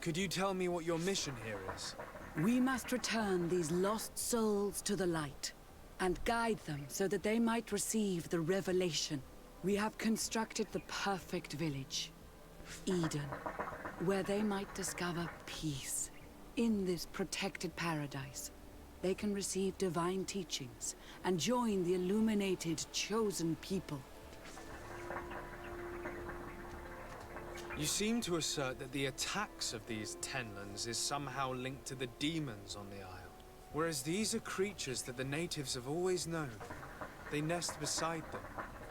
Could you tell me what your mission here is? We must return these lost souls to the light, and guide them so that they might receive the revelation. We have constructed the perfect village, Eden, where they might discover peace. In this protected paradise, they can receive divine teachings and join the illuminated chosen people. You seem to assert that the attacks of these Tenlins is somehow linked to the demons on the isle. Whereas these are creatures that the natives have always known. They nest beside them,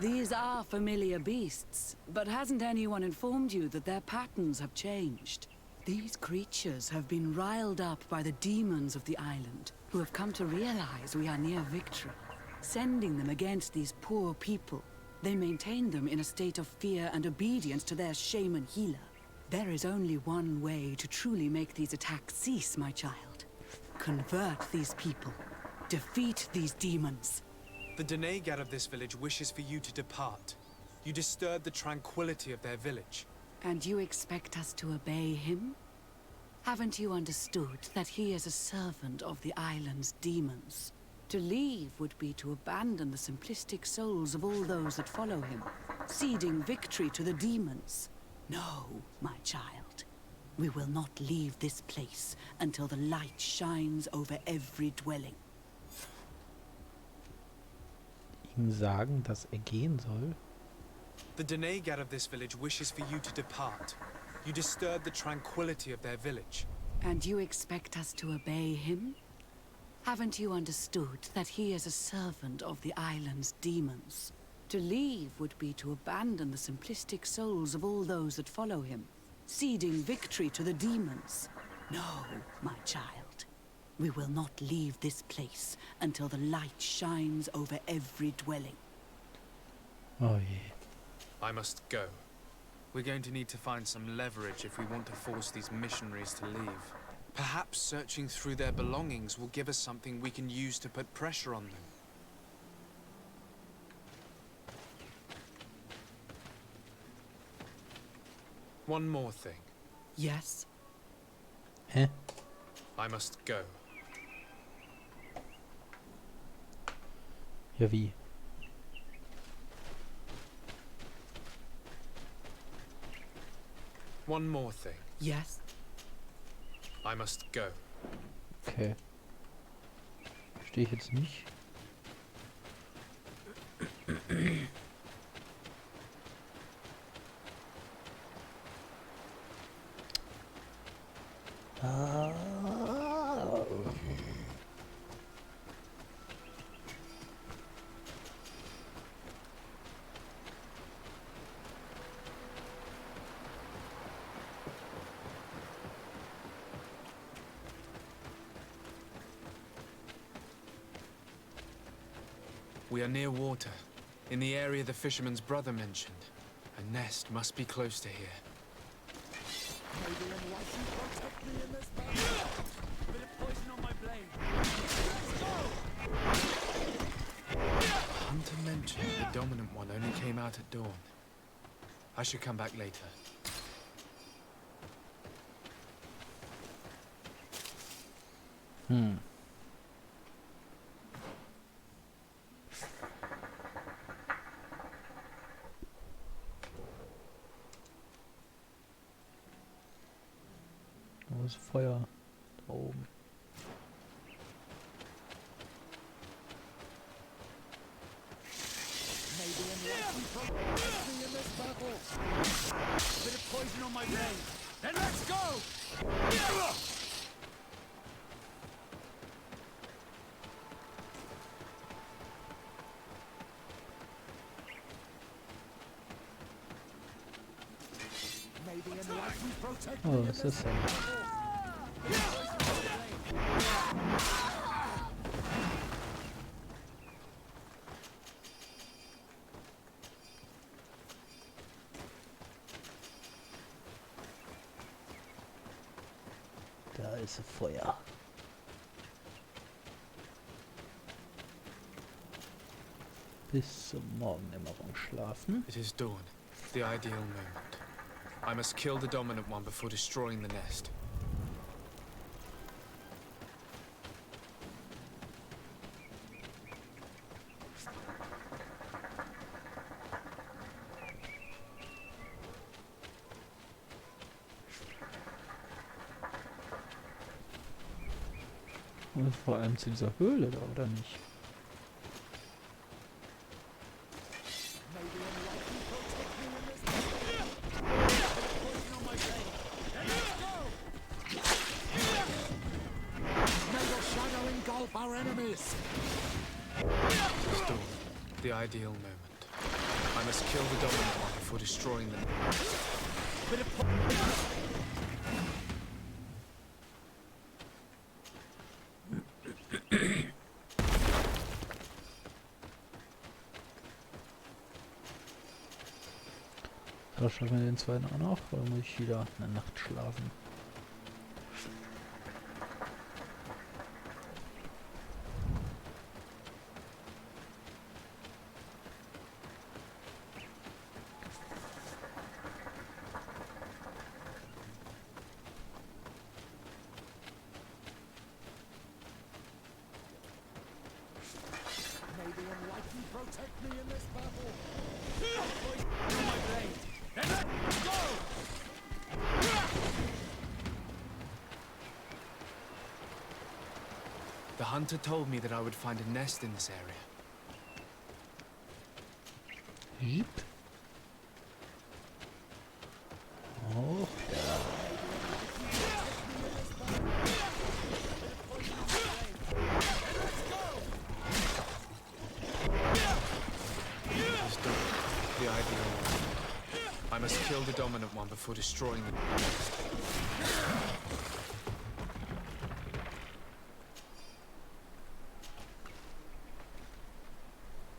These are familiar beasts, but hasn't anyone informed you that their patterns have changed? These creatures have been riled up by the demons of the island, who have come to realize we are near victory. Sending them against these poor people, they maintain them in a state of fear and obedience to their shaman healer. There is only one way to truly make these attacks cease, my child. Convert these people. Defeat these demons. The Denegad of this village wishes for you to depart. You disturb the tranquility of their village. And you expect us to obey him? Haven't you understood that he is a servant of the island's demons? To leave would be to abandon the simplistic souls of all those that follow him, ceding victory to the demons. No, my child. We will not leave this place until the light shines over every dwelling. Ihm sagen, dass gehen soll? The Denegad of this village wishes for you to depart. You disturb the tranquility of their village. And you expect us to obey him? Haven't you understood that he is a servant of the island's demons? To leave would be to abandon the simplistic souls of all those that follow him, ceding victory to the demons. No, my child. We will not leave this place until the light shines over every dwelling. Oh je. I must go. We're going to need to find some leverage if we want to force these missionaries to leave. Perhaps searching through their belongings will give us something we can use to put pressure on them. One more thing. Yes? Hä? I must go. Ja, wie? One more thing. Yes? I must go. Okay. Verstehe ich jetzt nicht. We are near water, in the area the fisherman's brother mentioned. A nest must be close to here. Hunter mentioned the dominant one only came out at dawn. I should come back later. Wo ist Feuer? Da oben. Bit of poison on my blade. Then let's go! Oh, was ist das denn? Da ist Feuer. Bis zum Morgendämmerung schlafen. It is dawn, the ideal moment. I must kill the dominant one before destroying the nest. Und vor allem zu dieser Höhle da, oder nicht? The ideal moment. I must kill the dominant one before destroying them. So, schaffen wir den zweiten auch noch, oder muss ich wieder eine Nacht schlafen? The hunter told me that I would find a nest in this area. Yep. Oh, ja. The ideal one. I must kill the dominant one before destroying them.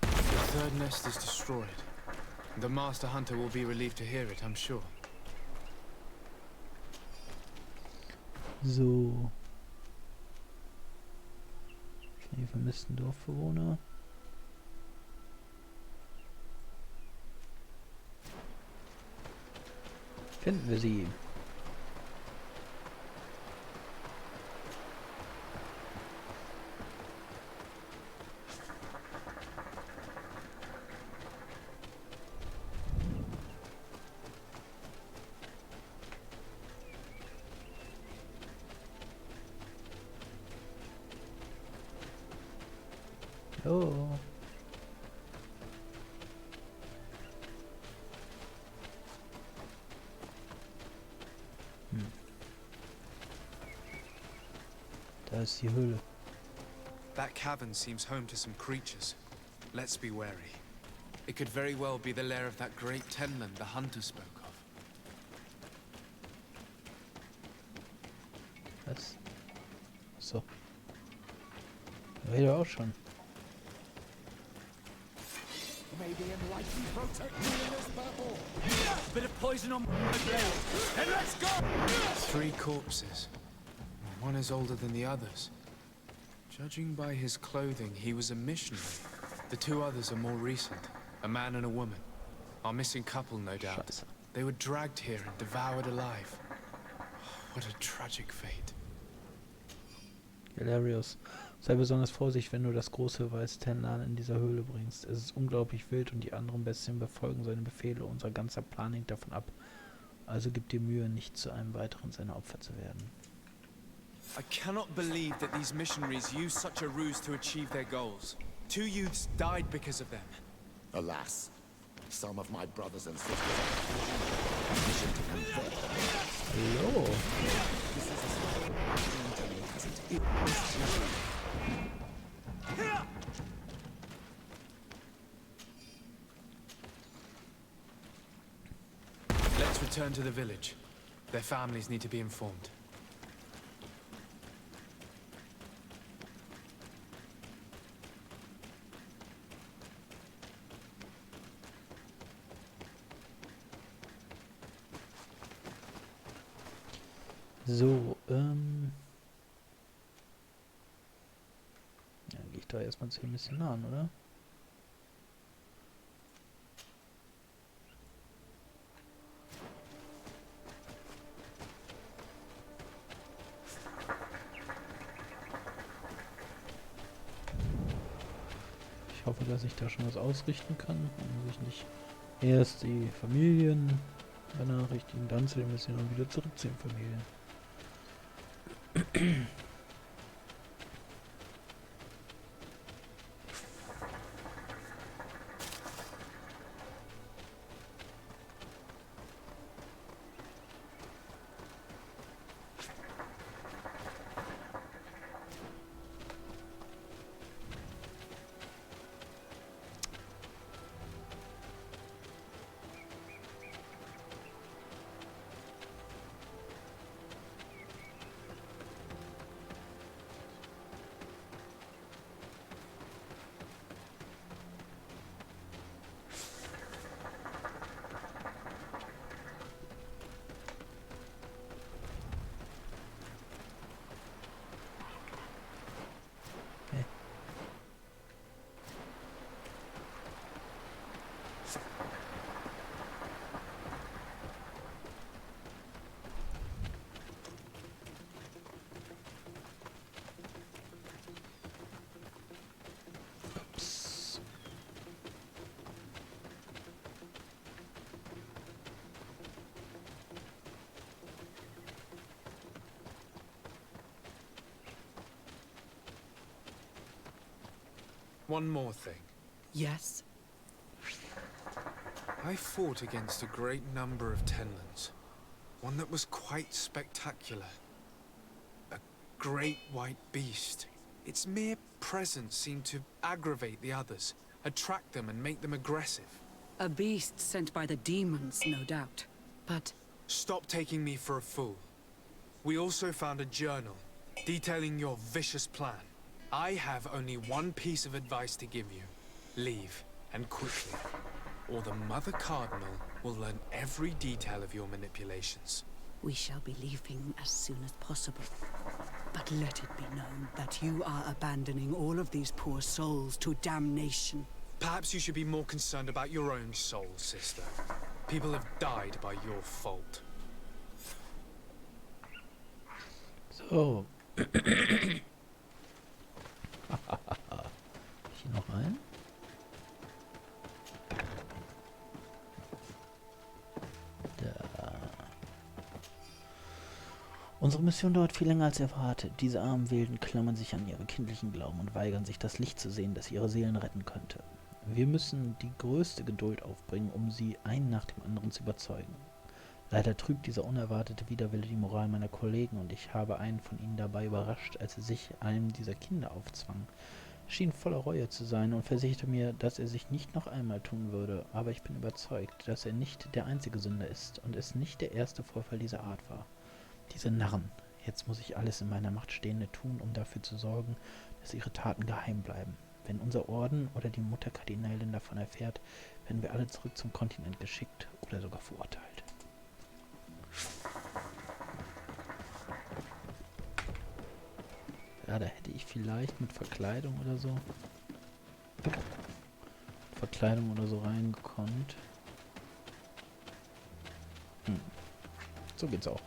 The third nest is destroyed. The master hunter will be relieved to hear it, I'm sure. So. Die vermissten Dorfbewohner. Finden wir sie. Oh. Da ist die Höhle. That cavern seems home to some creatures. Let's be wary. It could very well be the lair of that great tenland the hunter spoke of. Was? So. Da war ich auch schon. May the enlightened protect me in this battle. Bit of poison on my blade, and let's go! 3 corpses. One is older than the others. Judging by his clothing, he was a missionary. The 2 others are more recent. A man and a woman. Our missing couple, no doubt. Scheiße. They were dragged here and devoured alive. What a tragic fate. Hilarious. Sei besonders vorsichtig, wenn du das große weiße Tenlan in dieser Höhle bringst. Es ist unglaublich wild und die anderen Bestien befolgen seine Befehle. Unser ganzer Plan hängt davon ab. Also gib dir Mühe, nicht zu einem weiteren seiner Opfer zu werden. I cannot believe that these missionaries used such a ruse to achieve their goals. 2 youths died because of them. Alas, some of my brothers and sisters are mission to convert them. Hallo. This is a story hasn't it? Let's return to the village. Their families need to be informed. So, ja, gehe ich da erstmal zu den Missionaren, oder? Ich hoffe, dass ich da schon was ausrichten kann. Dann muss ich nicht erst die Familien benachrichtigen, dann zu den Missionaren und wieder zurück zu den Familien. one more thing. Yes? I fought against a great number of Tenlans. One that was quite spectacular. A great white beast. Its mere presence seemed to aggravate the others, attract them and make them aggressive. A beast sent by the demons, no doubt. But... Stop taking me for a fool. We also found a journal detailing your vicious plan. I have only one piece of advice to give you. Leave, and quickly. Or the Mother Cardinal will learn every detail of your manipulations. We shall be leaving as soon as possible. But let it be known that you are abandoning all of these poor souls to damnation. Perhaps you should be more concerned about your own soul, sister. People have died by your fault. So. Hier noch ein. Unsere Mission dauert viel länger als erwartet. Diese armen Wilden klammern sich an ihre kindlichen Glauben und weigern sich, das Licht zu sehen, das ihre Seelen retten könnte. Wir müssen die größte Geduld aufbringen, um sie einen nach dem anderen zu überzeugen. Leider trübt dieser unerwartete Widerwille die Moral meiner Kollegen und ich habe einen von ihnen dabei überrascht, als er sich einem dieser Kinder aufzwang. Er schien voller Reue zu sein und versicherte mir, dass er sich nicht noch einmal tun würde, aber ich bin überzeugt, dass er nicht der einzige Sünder ist und es nicht der erste Vorfall dieser Art war. Diese Narren. Jetzt muss ich alles in meiner Macht Stehende tun, um dafür zu sorgen, dass ihre Taten geheim bleiben. Wenn unser Orden oder die Mutter Kardinälin davon erfährt, werden wir alle zurück zum Kontinent geschickt oder sogar verurteilt. Ja, da hätte ich vielleicht mit Verkleidung oder so reingekonnt. So geht's auch.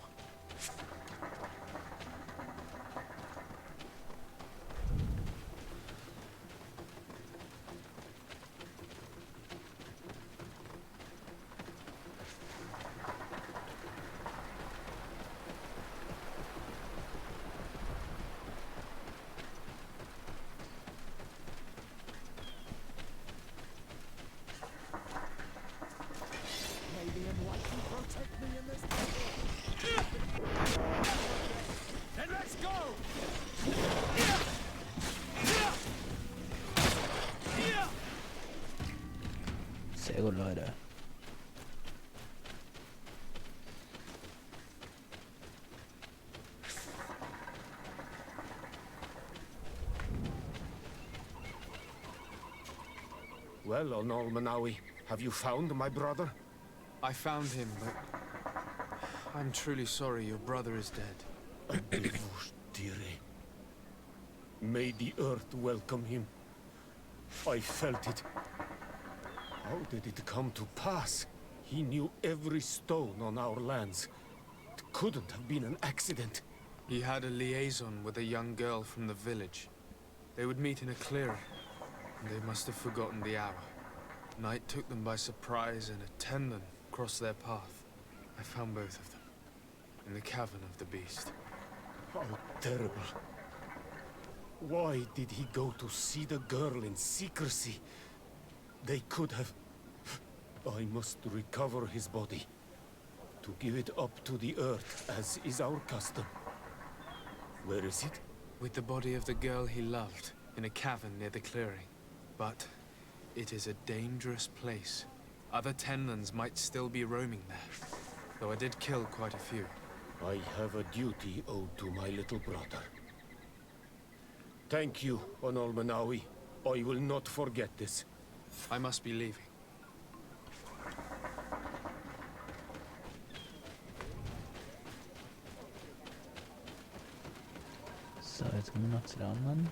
Sehr gut, Leute. Well, Onol Manawi, have you found my brother? I found him, but I'm truly sorry your brother is dead. May the earth welcome him. I felt it. How did it come to pass? He knew every stone on our lands. It couldn't have been an accident. He had a liaison with a young girl from the village. They would meet in a clearing, and they must have forgotten the hour. Night took them by surprise, and a Tenlen crossed their path. I found both of them, in the cavern of the beast. How terrible. Why did he go to see the girl in secrecy? They could have... I must recover his body. To give it up to the earth, as is our custom. Where is it? With the body of the girl he loved, in a cavern near the clearing. But it is a dangerous place. Other Tenlans might still be roaming there, though I did kill quite a few. I have a duty owed to my little brother. Thank you, Onol Manawi. I will not forget this. I must be leaving. So, jetzt gehen wir noch zu der anderen.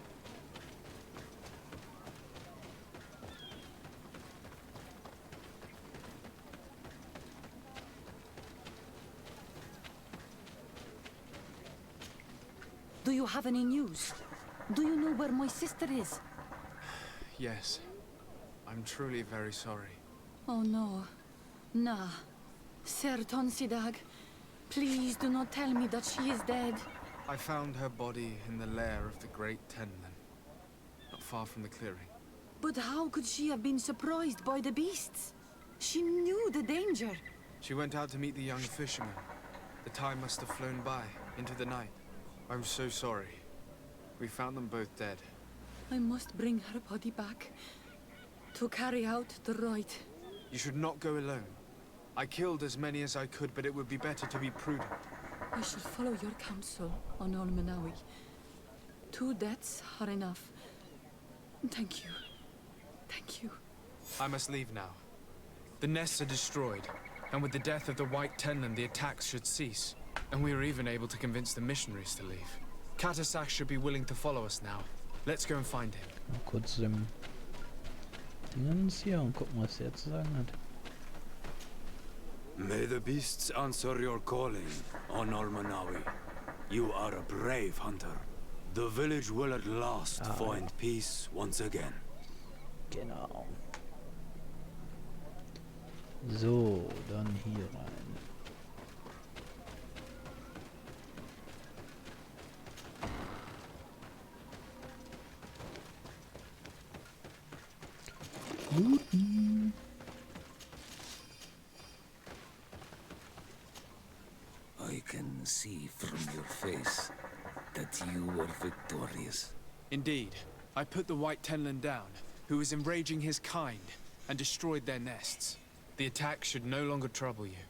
Do you have any news? Do you know where my sister is? Yes. I'm truly very sorry. Oh no. Nah. Ser Tonsidag, please do not tell me that she is dead. I found her body in the lair of the great Tenlen, not far from the clearing. But how could she have been surprised by the beasts? She knew the danger. She went out to meet the young fisherman. The time must have flown by, into the night. I'm so sorry. We found them both dead. I must bring her body back to carry out the rite. You should not go alone. I killed as many as I could, but it would be better to be prudent. I shall follow your counsel on Olmenawi. 2 deaths are enough. Thank you. Thank you. I must leave now. The nests are destroyed, and with the death of the White Tenland, the attacks should cease. And we were even able to convince the missionaries to leave. Katasak should be willing to follow us now. Let's go and find him. Mal kurz im Dingens hier und gucken, was er zu sagen hat. May the beasts answer your calling, on Olmenawi. You are a brave hunter. The village will at last find peace once again. Genau. So, dann hier rein. Guten. I can see from your face that you were victorious. Indeed. I put the White Tenland down, who was enraging his kind, and destroyed their nests. The attack should no longer trouble you.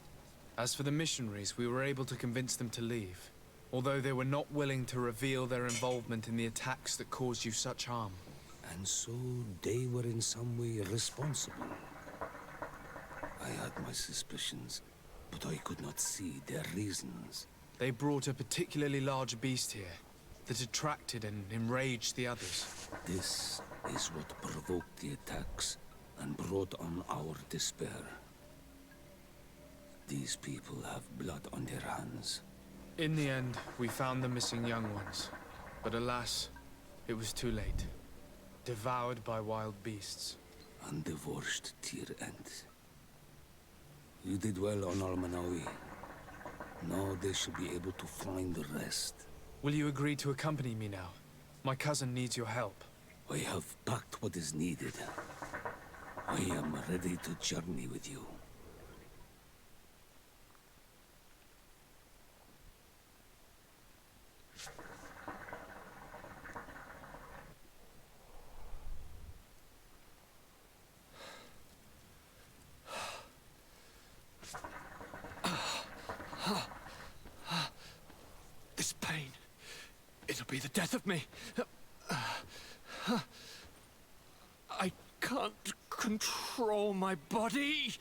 As for the missionaries, we were able to convince them to leave, although they were not willing to reveal their involvement in the attacks that caused you such harm. And so they were in some way responsible. I had my suspicions, but I could not see their reasons. They brought a particularly large beast here that attracted and enraged the others. This is what provoked the attacks and brought on our despair. These people have blood on their hands. In the end, we found the missing young ones. But alas, it was too late. Devoured by wild beasts. Undivorced tier end. You did well on Olmenawi. Now they should be able to find the rest. Will you agree to accompany me now? My cousin needs your help. I have packed what is needed. I am ready to journey with you. This pain, it'll be the death of me. I can't control my body.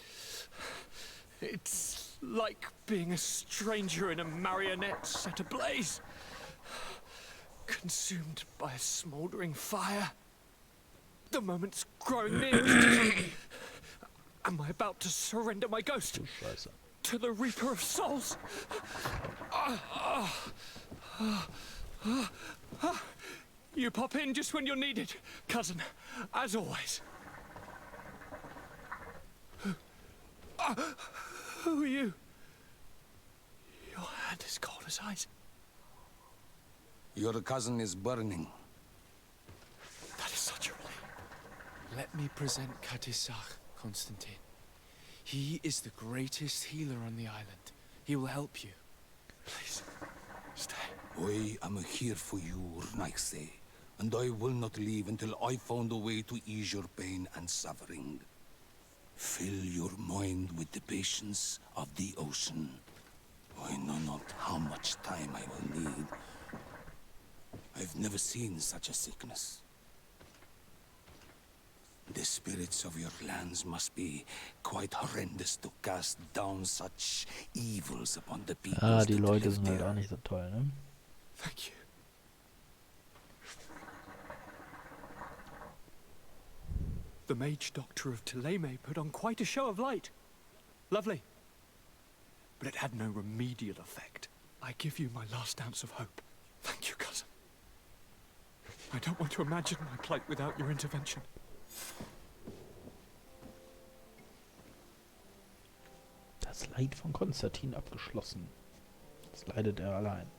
It's like being a stranger in a marionette set ablaze. Consumed by a smoldering fire. The moment's growing near. Am I about to surrender my ghost to the Reaper of Souls? You pop in just when you're needed, cousin, as always. Who are you? Your hand is cold as ice. Your cousin is burning. That is such a relief. Let me present Katisak, Constantine. He is the greatest healer on the island. He will help you. Please, stay. I am here for you, Rnaise, and I will not leave until I found a way to ease your pain and suffering. Fill your mind with the patience of the ocean. I know not how much time I will need. I've never seen such a sickness. The spirits of your lands must be quite horrendous to cast down such evils upon the people. Die Leute sind halt auch nicht so toll, ne? Thank you. The mage doctor of Thélème put on quite a show of light. Lovely. But it had no remedial effect. I give you my last ounce of hope. Thank you, cousin. I don't want to imagine my plight without your intervention. Das Leid von Konstantin abgeschlossen. Jetzt leidet er allein.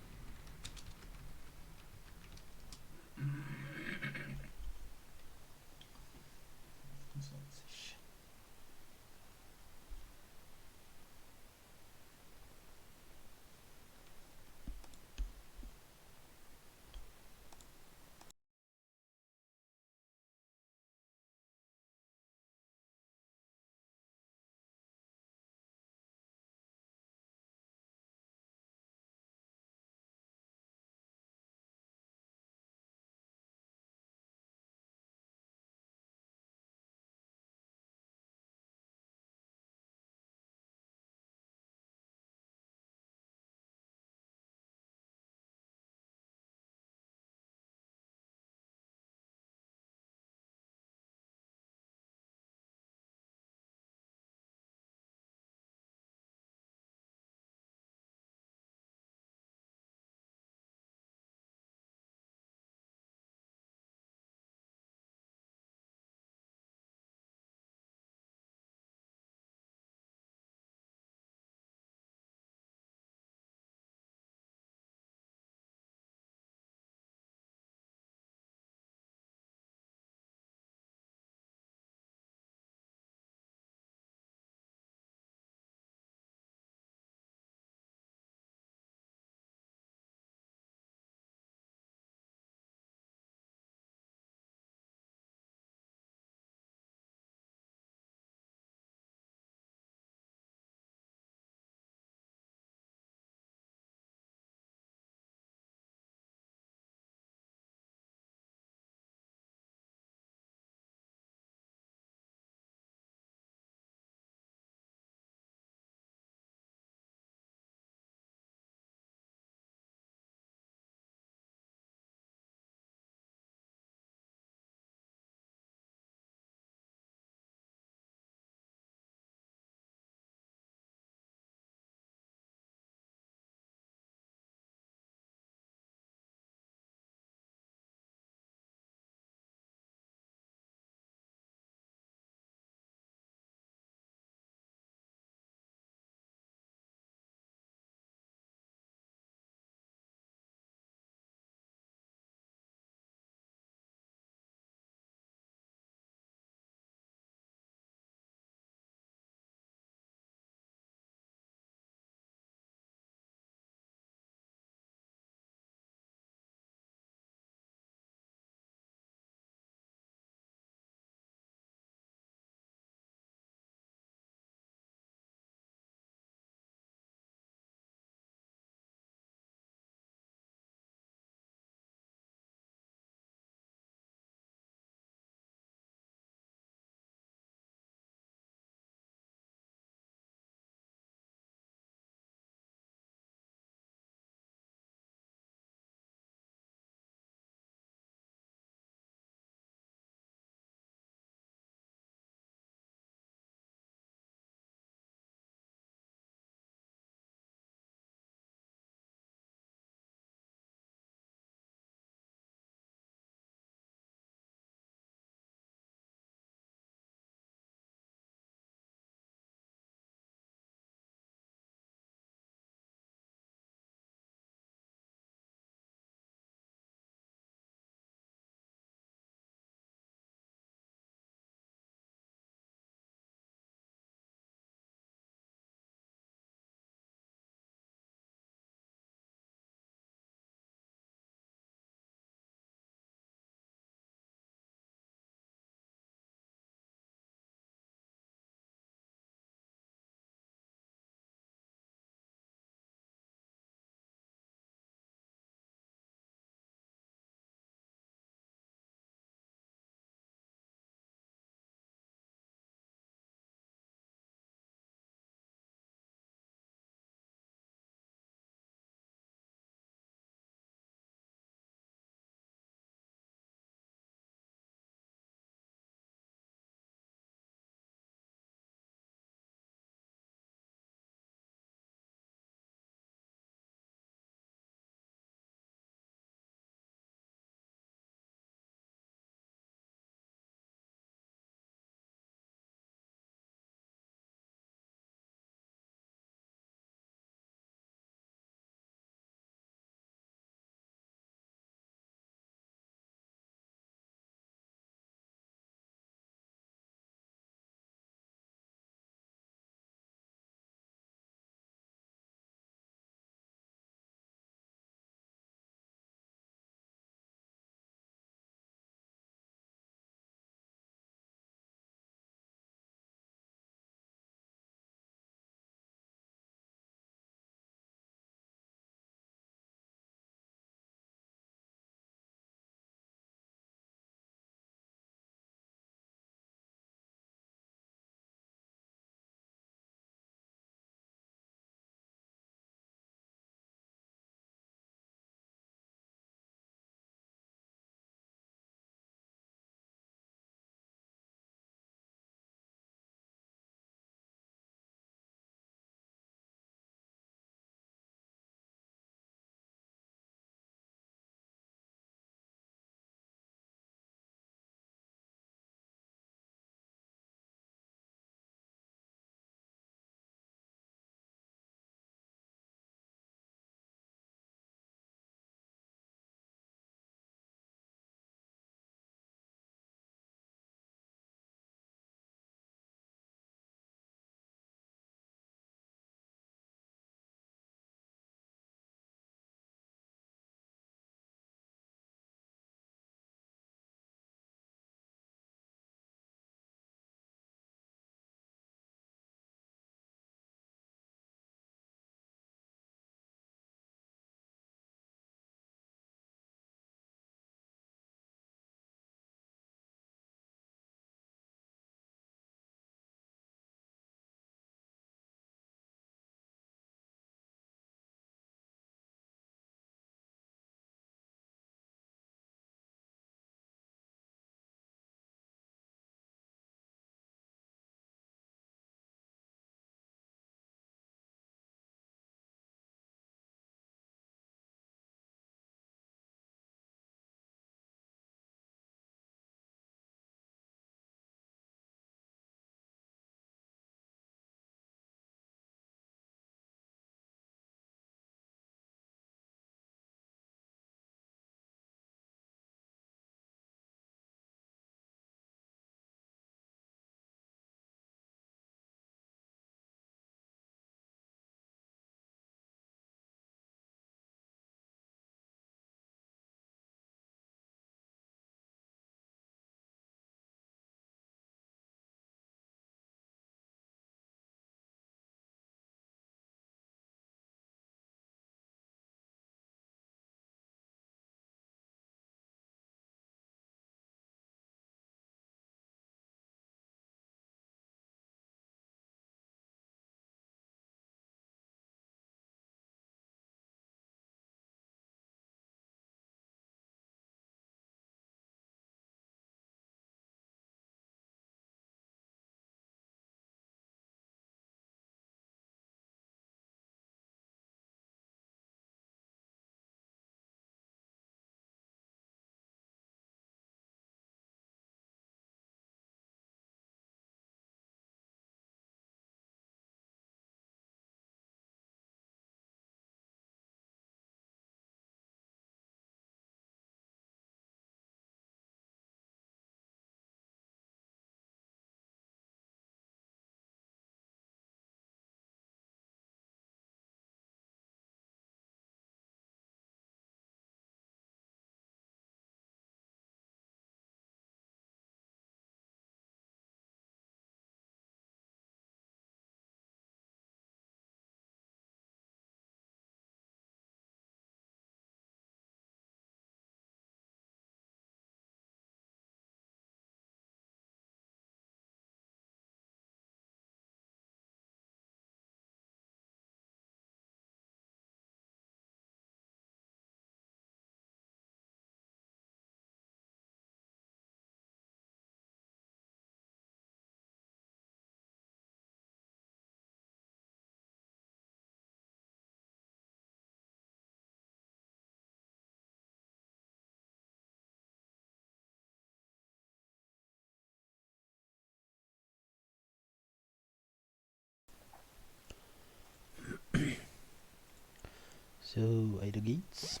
So, weiter geht's.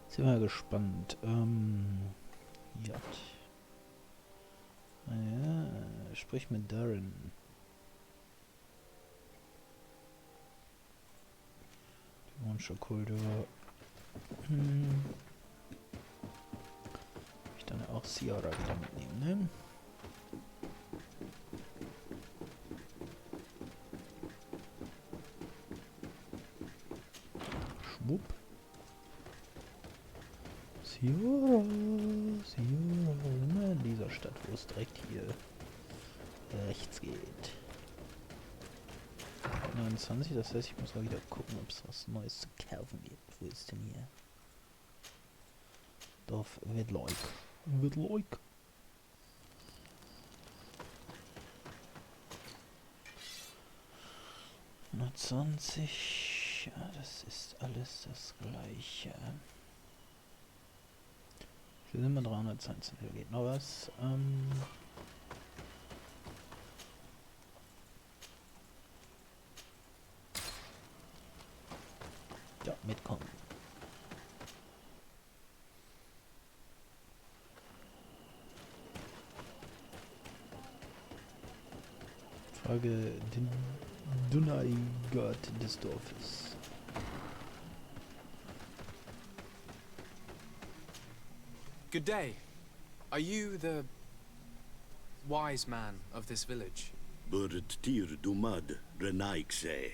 Sind wir gespannt. Ja. Ja, sprich mit Darren. Die Monsterkultur. Ich dann auch Ciara wieder mitnehmen, ne? Schwupp. Ciara, immer in dieser Stadt, wo es direkt hier rechts geht. 29, das heißt, ich muss mal wieder gucken, ob es was Neues zu kaufen gibt. Wo ist denn hier? Dorf Wedloik. 120. Ja, das ist alles das gleiche. Hier sind wir 319. Hier geht noch was. Ja, mitkommen. Frage den Dunai-Gott des Dorfes. Good day. Are you the wise man of this village? Burt tir dumad renaikse.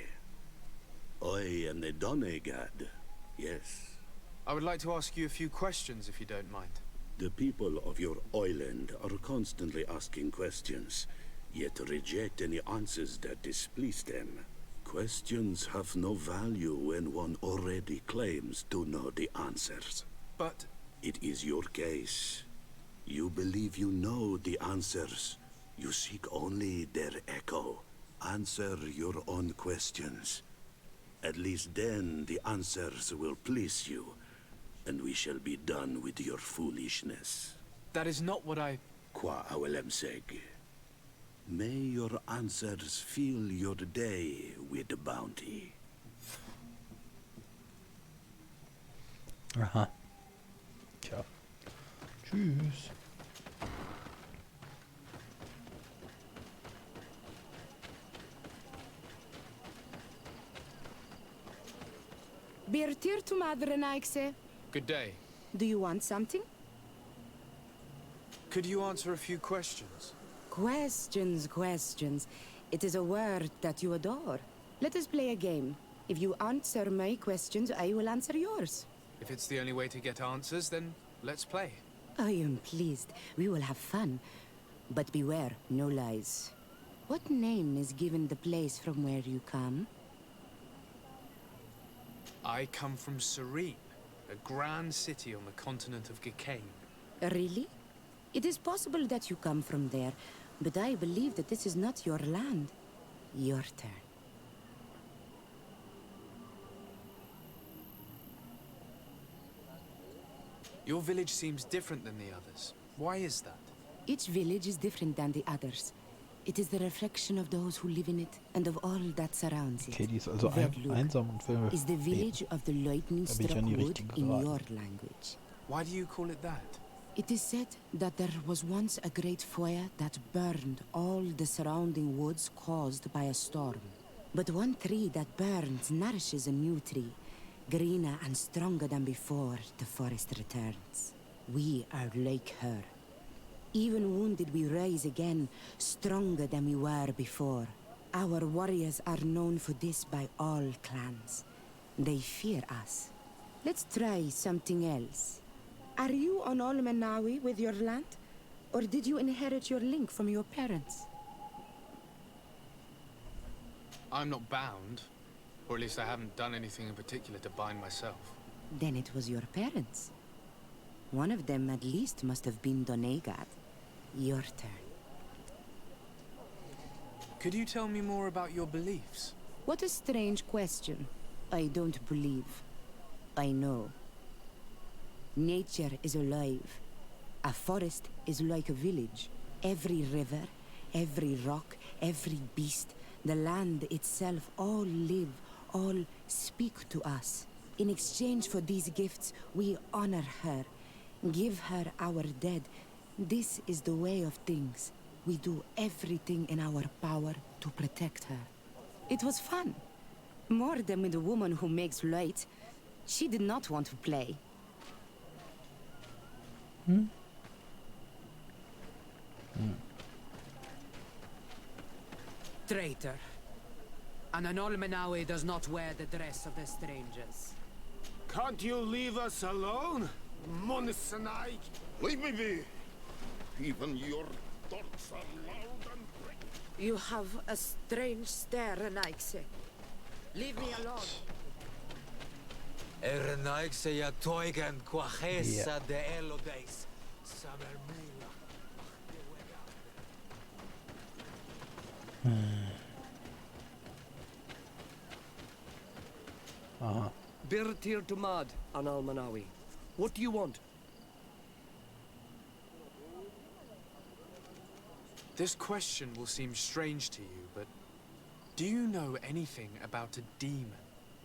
I am the Donegad. Yes. I would like to ask you a few questions, if you don't mind. The people of your island are constantly asking questions, yet reject any answers that displease them. Questions have no value when one already claims to know the answers. But it is your case. You believe you know the answers. You seek only their echo. Answer your own questions. At least then the answers will please you, and we shall be done with your foolishness. That is not what I... Qua awelemseg. May your answers fill your day with bounty. Aha. Tja. Tschüss. Birtir to Madre Naikse. Good day. Do you want something? Could you answer a few questions? Questions. It is a word that you adore. Let us play a game. If you answer my questions, I will answer yours. If it's the only way to get answers, then let's play. I am pleased. We will have fun. But beware, no lies. What name is given the place from where you come? I come from Serene, a grand city on the continent of Gikane. Really? It is possible that you come from there, but I believe that this is not your land. Your turn. Your village seems different than the others. Why is that? Each village is different than the others. It is the reflection of those who live in it and of all that surrounds it. Okay, die ist also einsam und will is the village of the lightning struck wood in your language. Why do you call it that? It is said that there was once a great fire that burned all the surrounding woods caused by a storm. But one tree that burns nourishes a new tree, greener and stronger than before the forest returns. We are like her. Even wounded, we rise again, stronger than we were before. Our warriors are known for this by all clans. They fear us. Let's try something else. Are you on Olmenawi with your land? Or did you inherit your link from your parents? I'm not bound. Or at least I haven't done anything in particular to bind myself. Then it was your parents. One of them at least must have been Donegad. Your turn. Could you tell me more about your beliefs? What a strange question. I don't believe. I know. Nature is alive. A forest is like a village. Every river, every rock, every beast, the land itself, all live, all speak to us. In exchange for these gifts, we honor her, give her our dead. This is the way of things. We do everything in our power to protect her. It was fun. More than with the woman who makes light. She did not want to play. Traitor. An Anolmenawi does not wear the dress of the strangers. Can't you leave us alone? Monisanaik? Leave me be! Even your thoughts are loud and bright. You have a strange stare, Renaikse. Leave me alone. Renaikse ya toigen quachesa de elodeis. Birtir Tumad, Anal Manawi. What do you want? This question will seem strange to you, but do you know anything about a demon?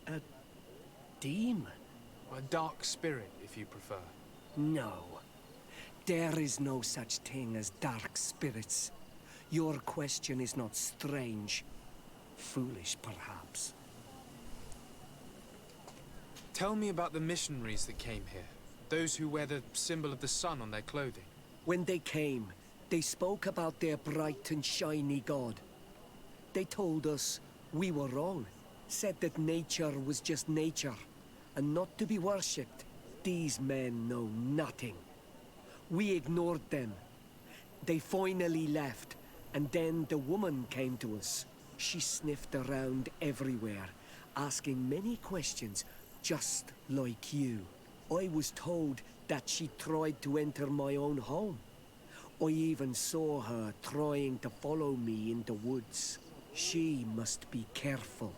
A demon? A dark spirit, if you prefer. No. There is no such thing as dark spirits. Your question is not strange. Foolish, perhaps. Tell me about the missionaries that came here. Those who wear the symbol of the sun on their clothing. When they came, they spoke about their bright and shiny god. They told us we were wrong. Said that nature was just nature, and not to be worshipped. These men know nothing. We ignored them. They finally left, and then the woman came to us. She sniffed around everywhere, asking many questions, just like you. I was told that she tried to enter my own home. I even saw her trying to follow me in the woods. She must be careful.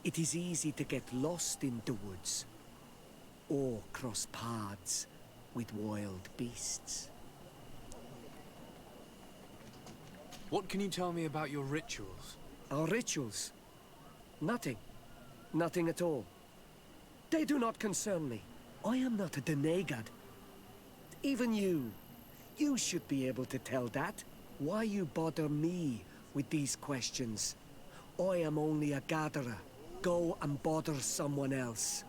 It is easy to get lost in the woods, or cross paths with wild beasts. What can you tell me about your rituals? Our rituals? Nothing. Nothing at all. They do not concern me. I am not a Denegad. Even you. You should be able to tell that. Why you bother me with these questions? I am only a gatherer. Go and bother someone else.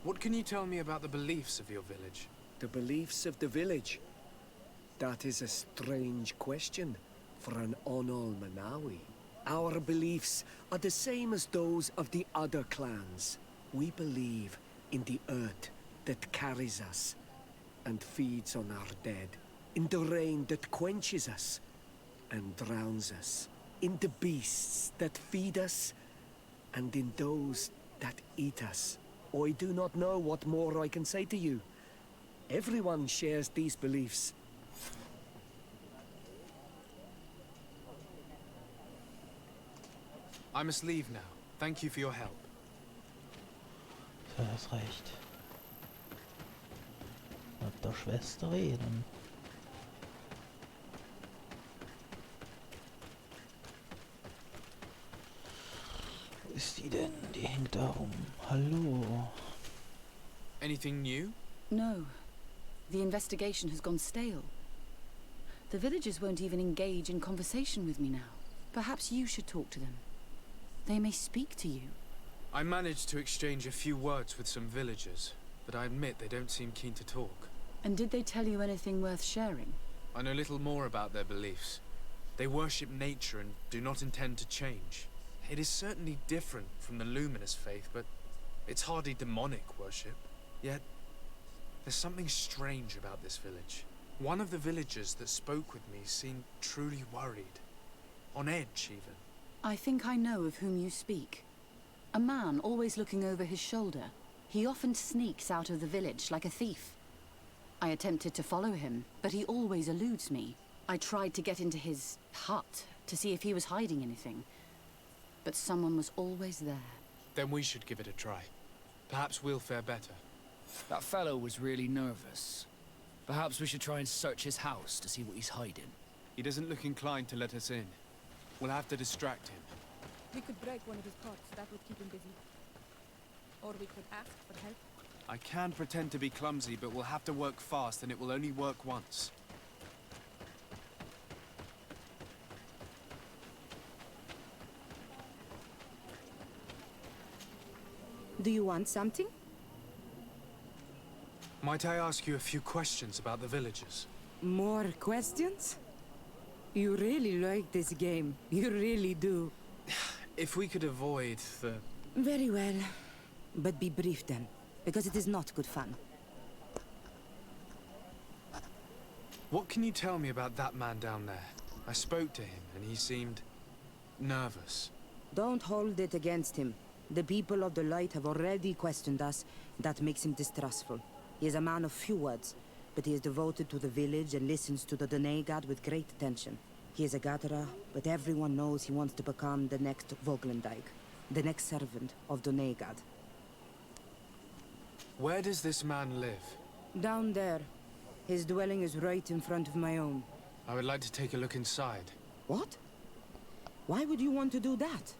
What can you tell me about the beliefs of your village? The beliefs of the village? That is a strange question for an Onol Manawi. Our beliefs are the same as those of the other clans. We believe in the earth that carries us and feeds on our dead, in the rain that quenches us and drowns us, in the beasts that feed us and in those that eat us. I do not know what more I can say to you. Everyone shares these beliefs. I must leave now. Thank you for your help. Du hast recht. Mit der Schwester reden. Wo ist die denn? Die hängt da rum. Hallo. Anything new? No. The investigation has gone stale. The villagers won't even engage in conversation with me now. Perhaps you should talk to them. They may speak to you. I managed to exchange a few words with some villagers, but I admit they don't seem keen to talk. And did they tell you anything worth sharing? I know little more about their beliefs. They worship nature and do not intend to change. It is certainly different from the luminous faith, but it's hardly demonic worship. Yet, there's something strange about this village. One of the villagers that spoke with me seemed truly worried. On edge, even. I think I know of whom you speak. A man always looking over his shoulder. He often sneaks out of the village like a thief. I attempted to follow him, but he always eludes me. I tried to get into his hut to see if he was hiding anything, but someone was always there. Then we should give it a try. Perhaps we'll fare better. That fellow was really nervous. Perhaps we should try and search his house to see what he's hiding. He doesn't look inclined to let us in. We'll have to distract him. We could break one of his pots. That would keep him busy. Or we could ask for help. I can pretend to be clumsy, but we'll have to work fast, and it will only work once. Do you want something? Might I ask you a few questions about the villagers? More questions? You really like this game. You really do. If we could avoid the... Very well. But be brief then, because it is not good fun. What can you tell me about that man down there? I spoke to him, and he seemed... nervous. Don't hold it against him. The people of the Light have already questioned us. That makes him distrustful. He is a man of few words, but he is devoted to the village and listens to the Donegad with great attention. He is a gatherer, but everyone knows he wants to become the next Voglendijk, the next servant of Donegad. Where does this man live? Down there. His dwelling is right in front of my own. I would like to take a look inside. What? Why would you want to do that?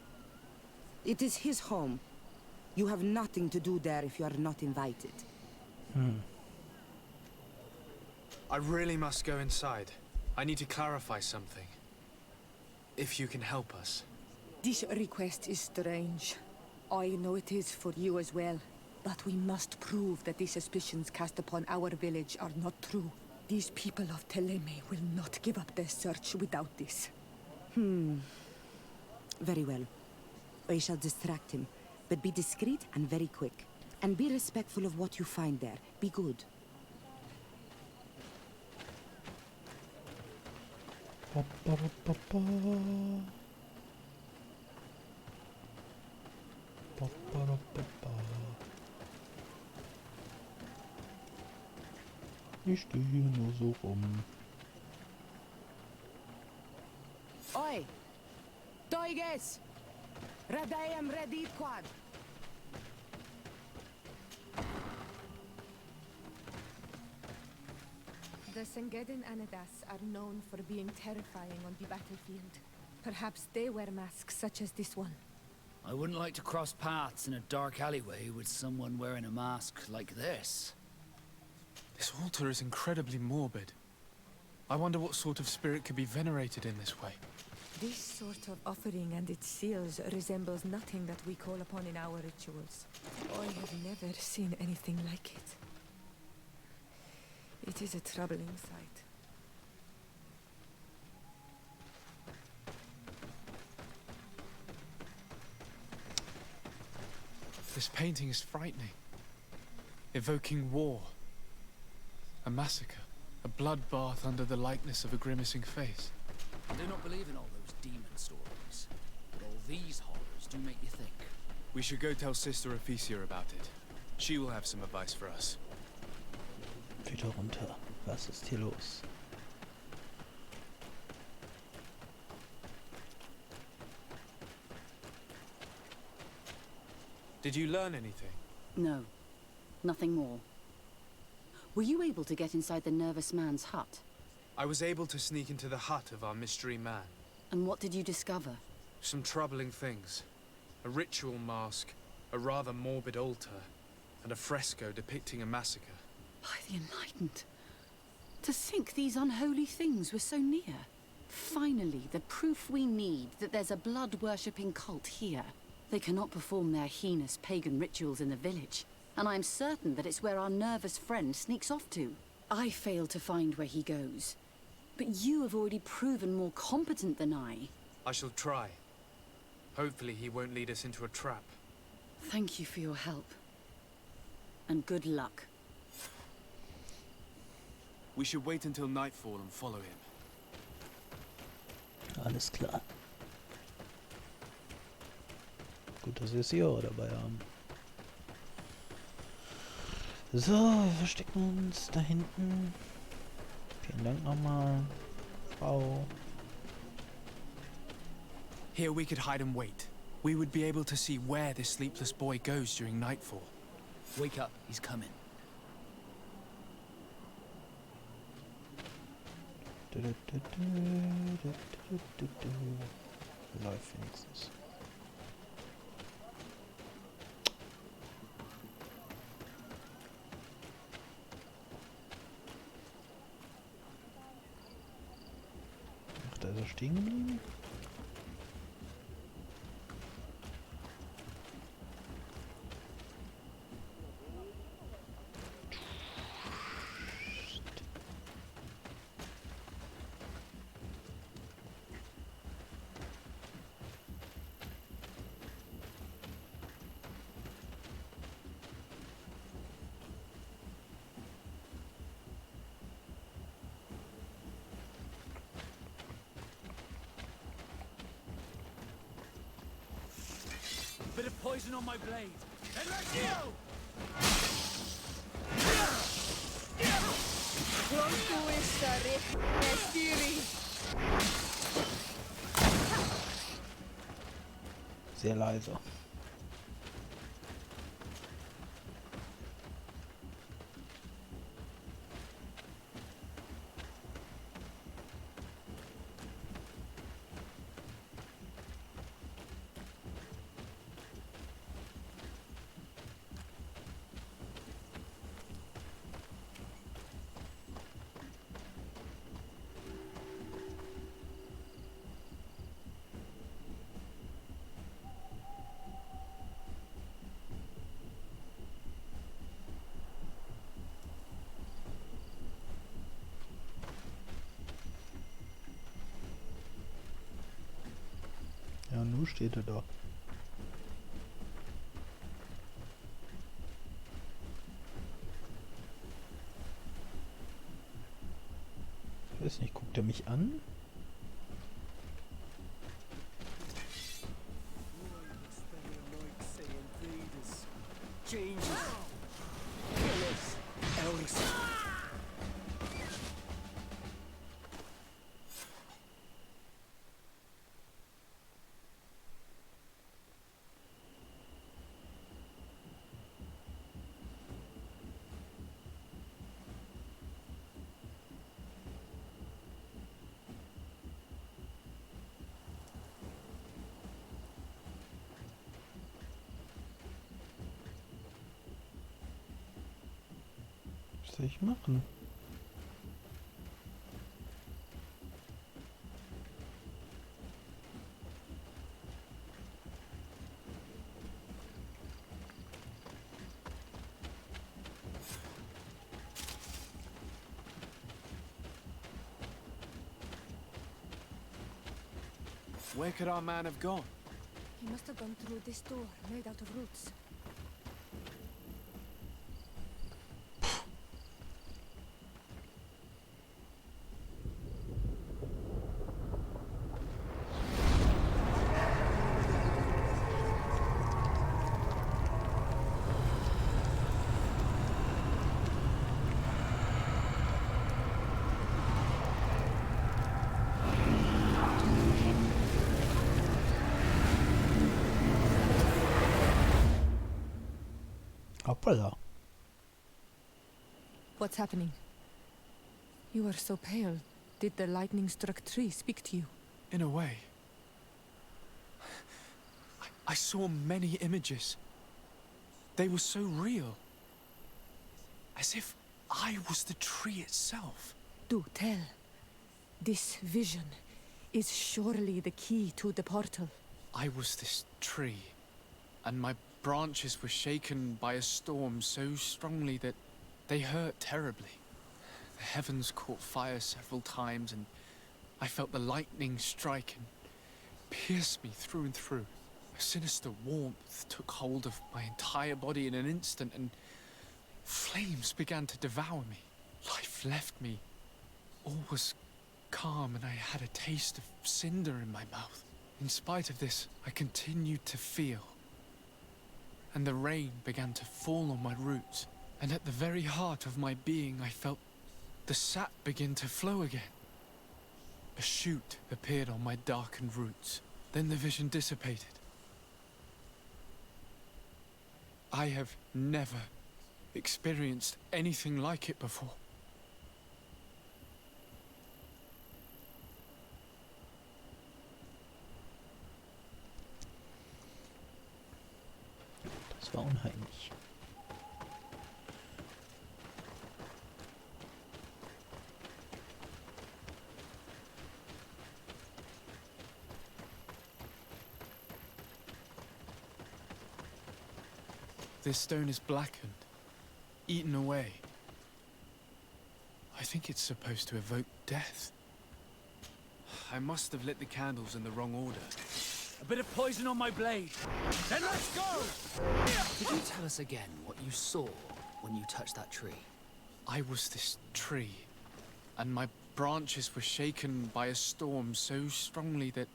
It is his home. You have nothing to do there if you are not invited. I really must go inside. I need to clarify something. If you can help us. This request is strange. I know it is for you as well. But we must prove that the suspicions cast upon our village are not true. These people of Teleme will not give up their search without this. Very well. I shall distract him, but be discreet and very quick. And be respectful of what you find there. Be good. Ich stehe hier nur so rum. Oi! Toiges! Radayam Redit Quad! The Sengedin Anadas are known for being terrifying on the battlefield. Perhaps they wear masks such as this one. I wouldn't like to cross paths in a dark alleyway with someone wearing a mask like this. This altar is incredibly morbid. I wonder what sort of spirit could be venerated in this way. This sort of offering and its seals resembles nothing that we call upon in our rituals. I have never seen anything like it. It is a troubling sight. This painting is frightening. Evoking war. A massacre. A bloodbath under the likeness of a grimacing face. I do not believe in all those demon stories, but all these horrors do make you think. We should go tell Sister Ephesia about it. She will have some advice for us. Wieder runter. Was ist hier los? Did you learn anything? No. Nothing more. Were you able to get inside the nervous man's hut? I was able to sneak into the hut of our mystery man. And what did you discover? Some troubling things. A ritual mask, a rather morbid altar, and a fresco depicting a massacre. By the Enlightened. To think these unholy things were so near. Finally, the proof we need that there's a blood-worshipping cult here. They cannot perform their heinous pagan rituals in the village, and I'm certain that it's where our nervous friend sneaks off to. I failed to find where he goes, but you have already proven more competent than I. I shall try. Hopefully he won't lead us into a trap. Thank you for your help. And good luck. We should wait until nightfall and follow him. Alles klar. Gut, dass wir das hier dabei haben. So, wir verstecken uns da hinten. Vielen Dank nochmal, Frau. Here we could hide and wait. We would be able to see where this sleepless boy goes during nightfall. Wake up, he's coming. Live wenigstens. da stehen geblieben? Bit of poison on my blade. And let's go! Close to it, Mestiri. Sehr leise. Ja, nun steht er da. Ich weiß nicht, guckt er mich an? Was soll ich machen? Where could our man have gone? He must have gone through this door, made out of roots. Hoppala. What's happening? You are so pale. Did the lightning-struck tree speak to you? In a way. I saw many images. They were so real. As if I was the tree itself. Do tell. This vision is surely the key to the portal. I was this tree, and my branches were shaken by a storm so strongly that they hurt terribly. The heavens caught fire several times, and I felt the lightning strike and pierce me through and through. A sinister warmth took hold of my entire body in an instant, and flames began to devour me. Life left me. All was calm, and I had a taste of cinder in my mouth. In spite of this, I continued to feel. And the rain began to fall on my roots, and at the very heart of my being I felt the sap begin to flow again. A shoot appeared on my darkened roots. Then the vision dissipated. I have never experienced anything like it before. Das war unheimlich. This stone is blackened, eaten away. I think it's supposed to evoke death. I must have lit the candles in the wrong order. A bit of poison on my blade. Then let's go! Could you tell us again what you saw when you touched that tree? I was this tree, and my branches were shaken by a storm so strongly that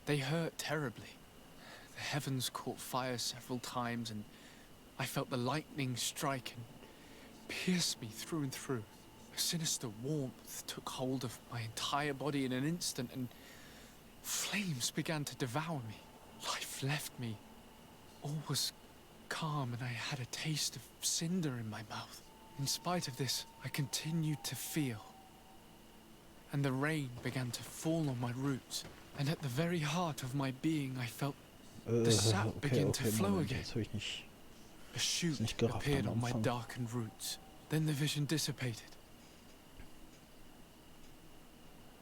they hurt terribly. The heavens caught fire several times, and I felt the lightning strike and pierce me through and through. A sinister warmth took hold of my entire body in an instant, and flames began to devour me. Life left me. All was calm, and I had a taste of cinder in my mouth. In spite of this, I continued to feel. And the rain began to fall on my roots, and at the very heart of my being, I felt the sap begin to flow again. A shoot appeared on my darkened roots. Then the vision dissipated.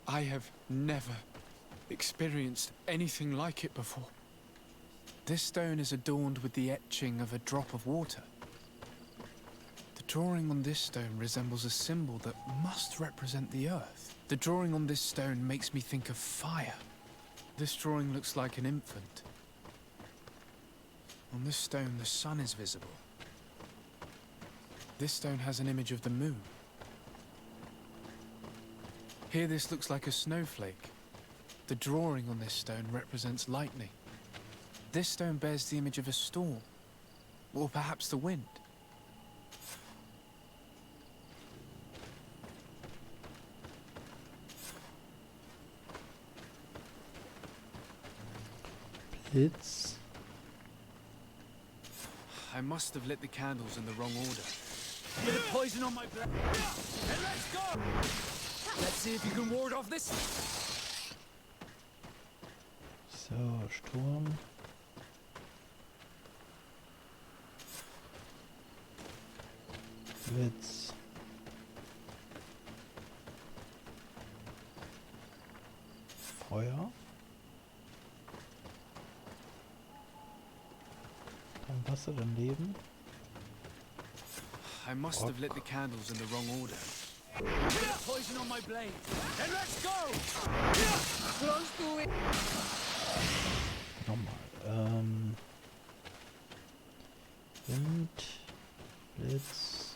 I have never experienced anything like it before. This stone is adorned with the etching of a drop of water. The drawing on this stone resembles a symbol that must represent the earth. The drawing on this stone makes me think of fire. This drawing looks like an infant. On this stone, the sun is visible. This stone has an image of the moon. Here this looks like a snowflake. The drawing on this stone represents lightning. This stone bears the image of a storm, or perhaps the wind. Blitz. I must have lit the candles in the wrong order. A bit of poison on my blade. And let's go! Let's see if you can ward off this. So, Sturm. Blitz. Feuer. Dann Wasser, dann Leben. I must have lit the candles in the wrong order. Poison on my blade. And let's go! Close to it. Nochmal. Wind. Blitz.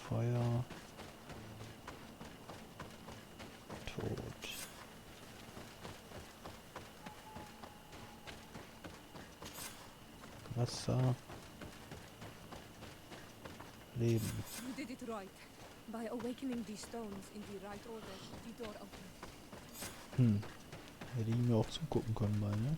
Feuer. Tod. Wasser. Leben. You did it right. By awakening these stones in the right order, the door opened. Hätte ich mir auch zugucken können mal, ne?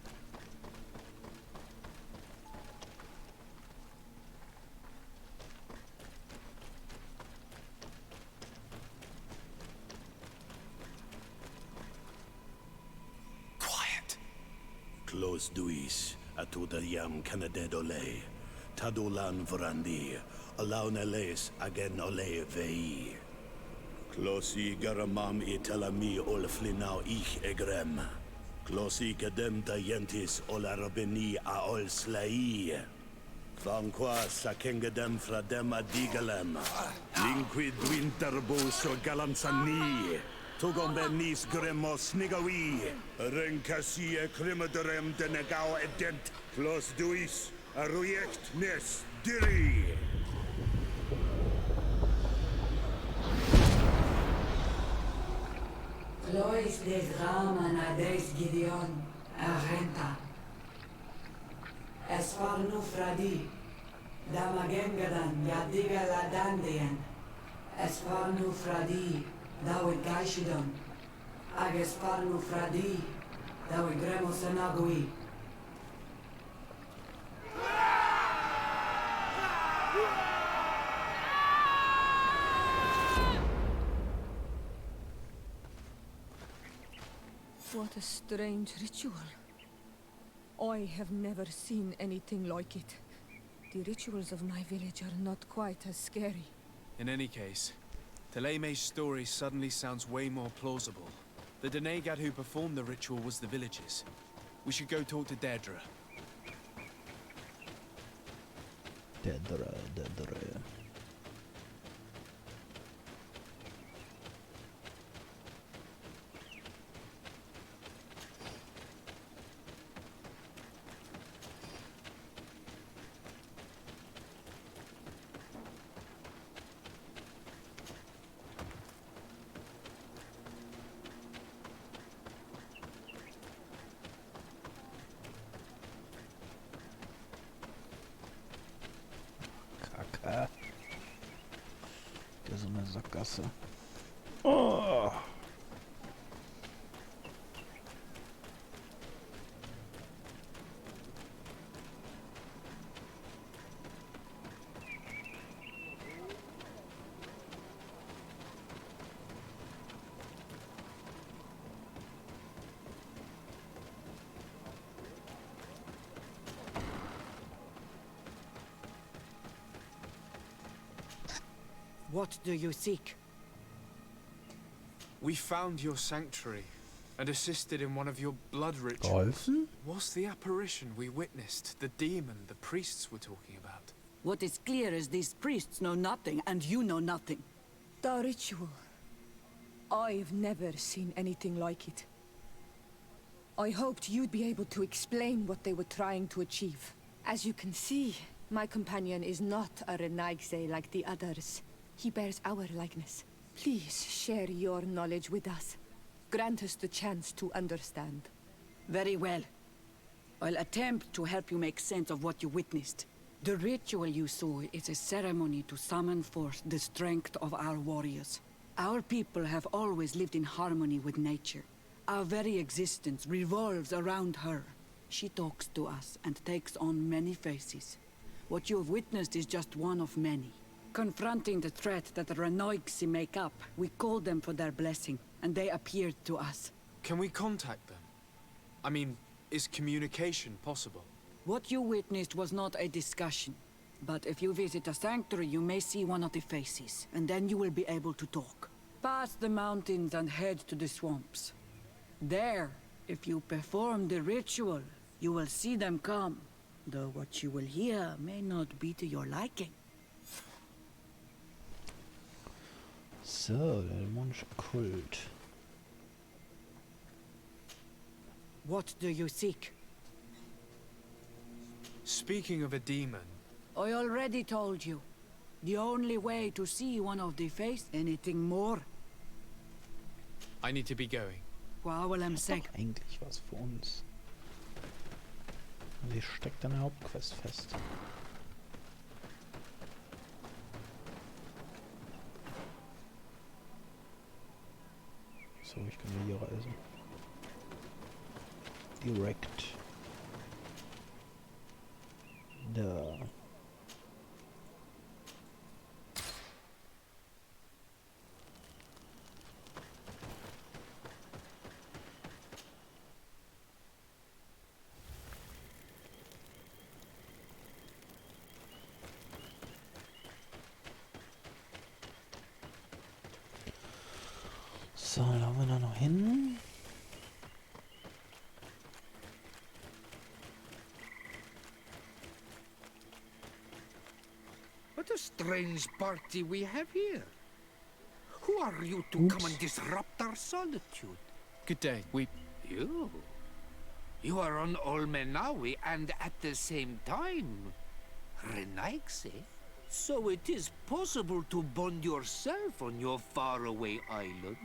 Quiet. Close duis, atuda yam kanadedole. Tadulan vrandi, alauneles agen ole vei. Closi garamam italami olflinau ich egrem. Closi gedem tayentis olarabeni a ol slai. Vanqua sakengedem fradem adigalem. Linquid winterbo so galanzani. Tugombenis gremos nigawi. Renkasi e krimaderem denegau edent. Clos duis. Arujekt nes diri. Lois des Raman ades Gideon, Arenta. Esfarnu fradi, Damagengadan, Yadiga Ladandian. Esfarnu fradi, Dawid Gaishidon. Agesfarnu fradi, Dawid Gremosanagui. What a strange ritual. I have never seen anything like it. The rituals of my village are not quite as scary. In any case, Teleme's story suddenly sounds way more plausible. The Denegad who performed the ritual was the villagers. We should go talk to Deirdre. Deirdre. Kacke. Das ist eine Sackgasse. Oh. What do you seek? We found your sanctuary and assisted in one of your blood rituals. What's the apparition we witnessed? The demon the priests were talking about? What is clear is these priests know nothing, and you know nothing. The ritual. I've never seen anything like it. I hoped you'd be able to explain what they were trying to achieve. As you can see, my companion is not a Renaigse like the others. He bears our likeness. Please share your knowledge with us. Grant us the chance to understand. Very well. I'll attempt to help you make sense of what you witnessed. The ritual you saw is a ceremony to summon forth the strength of our warriors. Our people have always lived in harmony with nature. Our very existence revolves around her. She talks to us and takes on many faces. What you have witnessed is just one of many. Confronting the threat that the Renoigsi make up, we called them for their blessing, and they appeared to us. Can we contact them? I mean, is communication possible? What you witnessed was not a discussion. But if you visit a sanctuary, you may see one of the faces, and then you will be able to talk. Pass the mountains and head to the swamps. There, if you perform the ritual, you will see them come. Though what you will hear may not be to your liking. So, der dämonische Kult. What do you seek? Speaking of a demon... I already told you. The only way to see one of the face, anything more. I need to be going. Eigentlich was für uns. Sie steckt an der Hauptquest fest. So, ich kann hier reisen. Direkt. Da. So, da haben wir da noch hin. What a strange party we have here. Who are you to come and disrupt our solitude? Good day. You are on Olmenawi and at the same time Renaigse? So it is possible to bond yourself on your faraway island?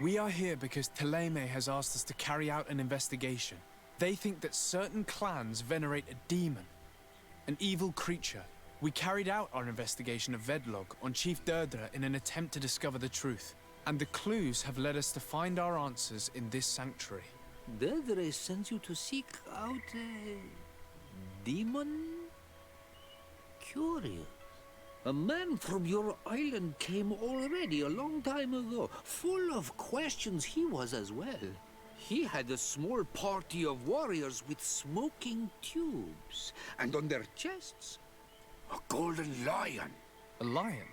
We are here because Thélème has asked us to carry out an investigation. They think that certain clans venerate a demon, an evil creature. We carried out our investigation of Vedlog on Chief Deirdre in an attempt to discover the truth. And the clues have led us to find our answers in this sanctuary. Deirdre sends you to seek out a demon? Curious. A man from your island came already a long time ago. Full of questions he was as well. He had a small party of warriors with smoking tubes. And on their chests, a golden lion. A lion?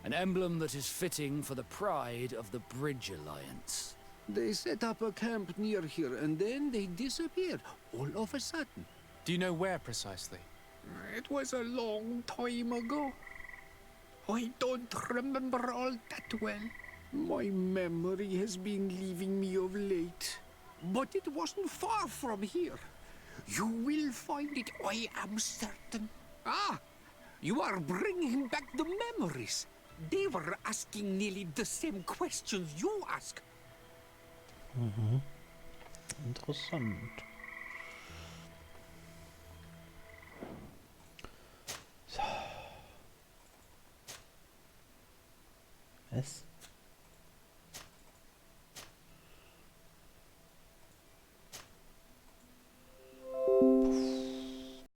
An emblem that is fitting for the pride of the Bridge Alliance. They set up a camp near here and then they disappeared all of a sudden. Do you know where precisely? It was a long time ago. I don't remember all that well. My memory has been leaving me of late. But it wasn't far from here. You will find it, I am certain. Ah, you are bringing back the memories. They were asking nearly the same questions you ask. Mhm. Interessant. So. Was?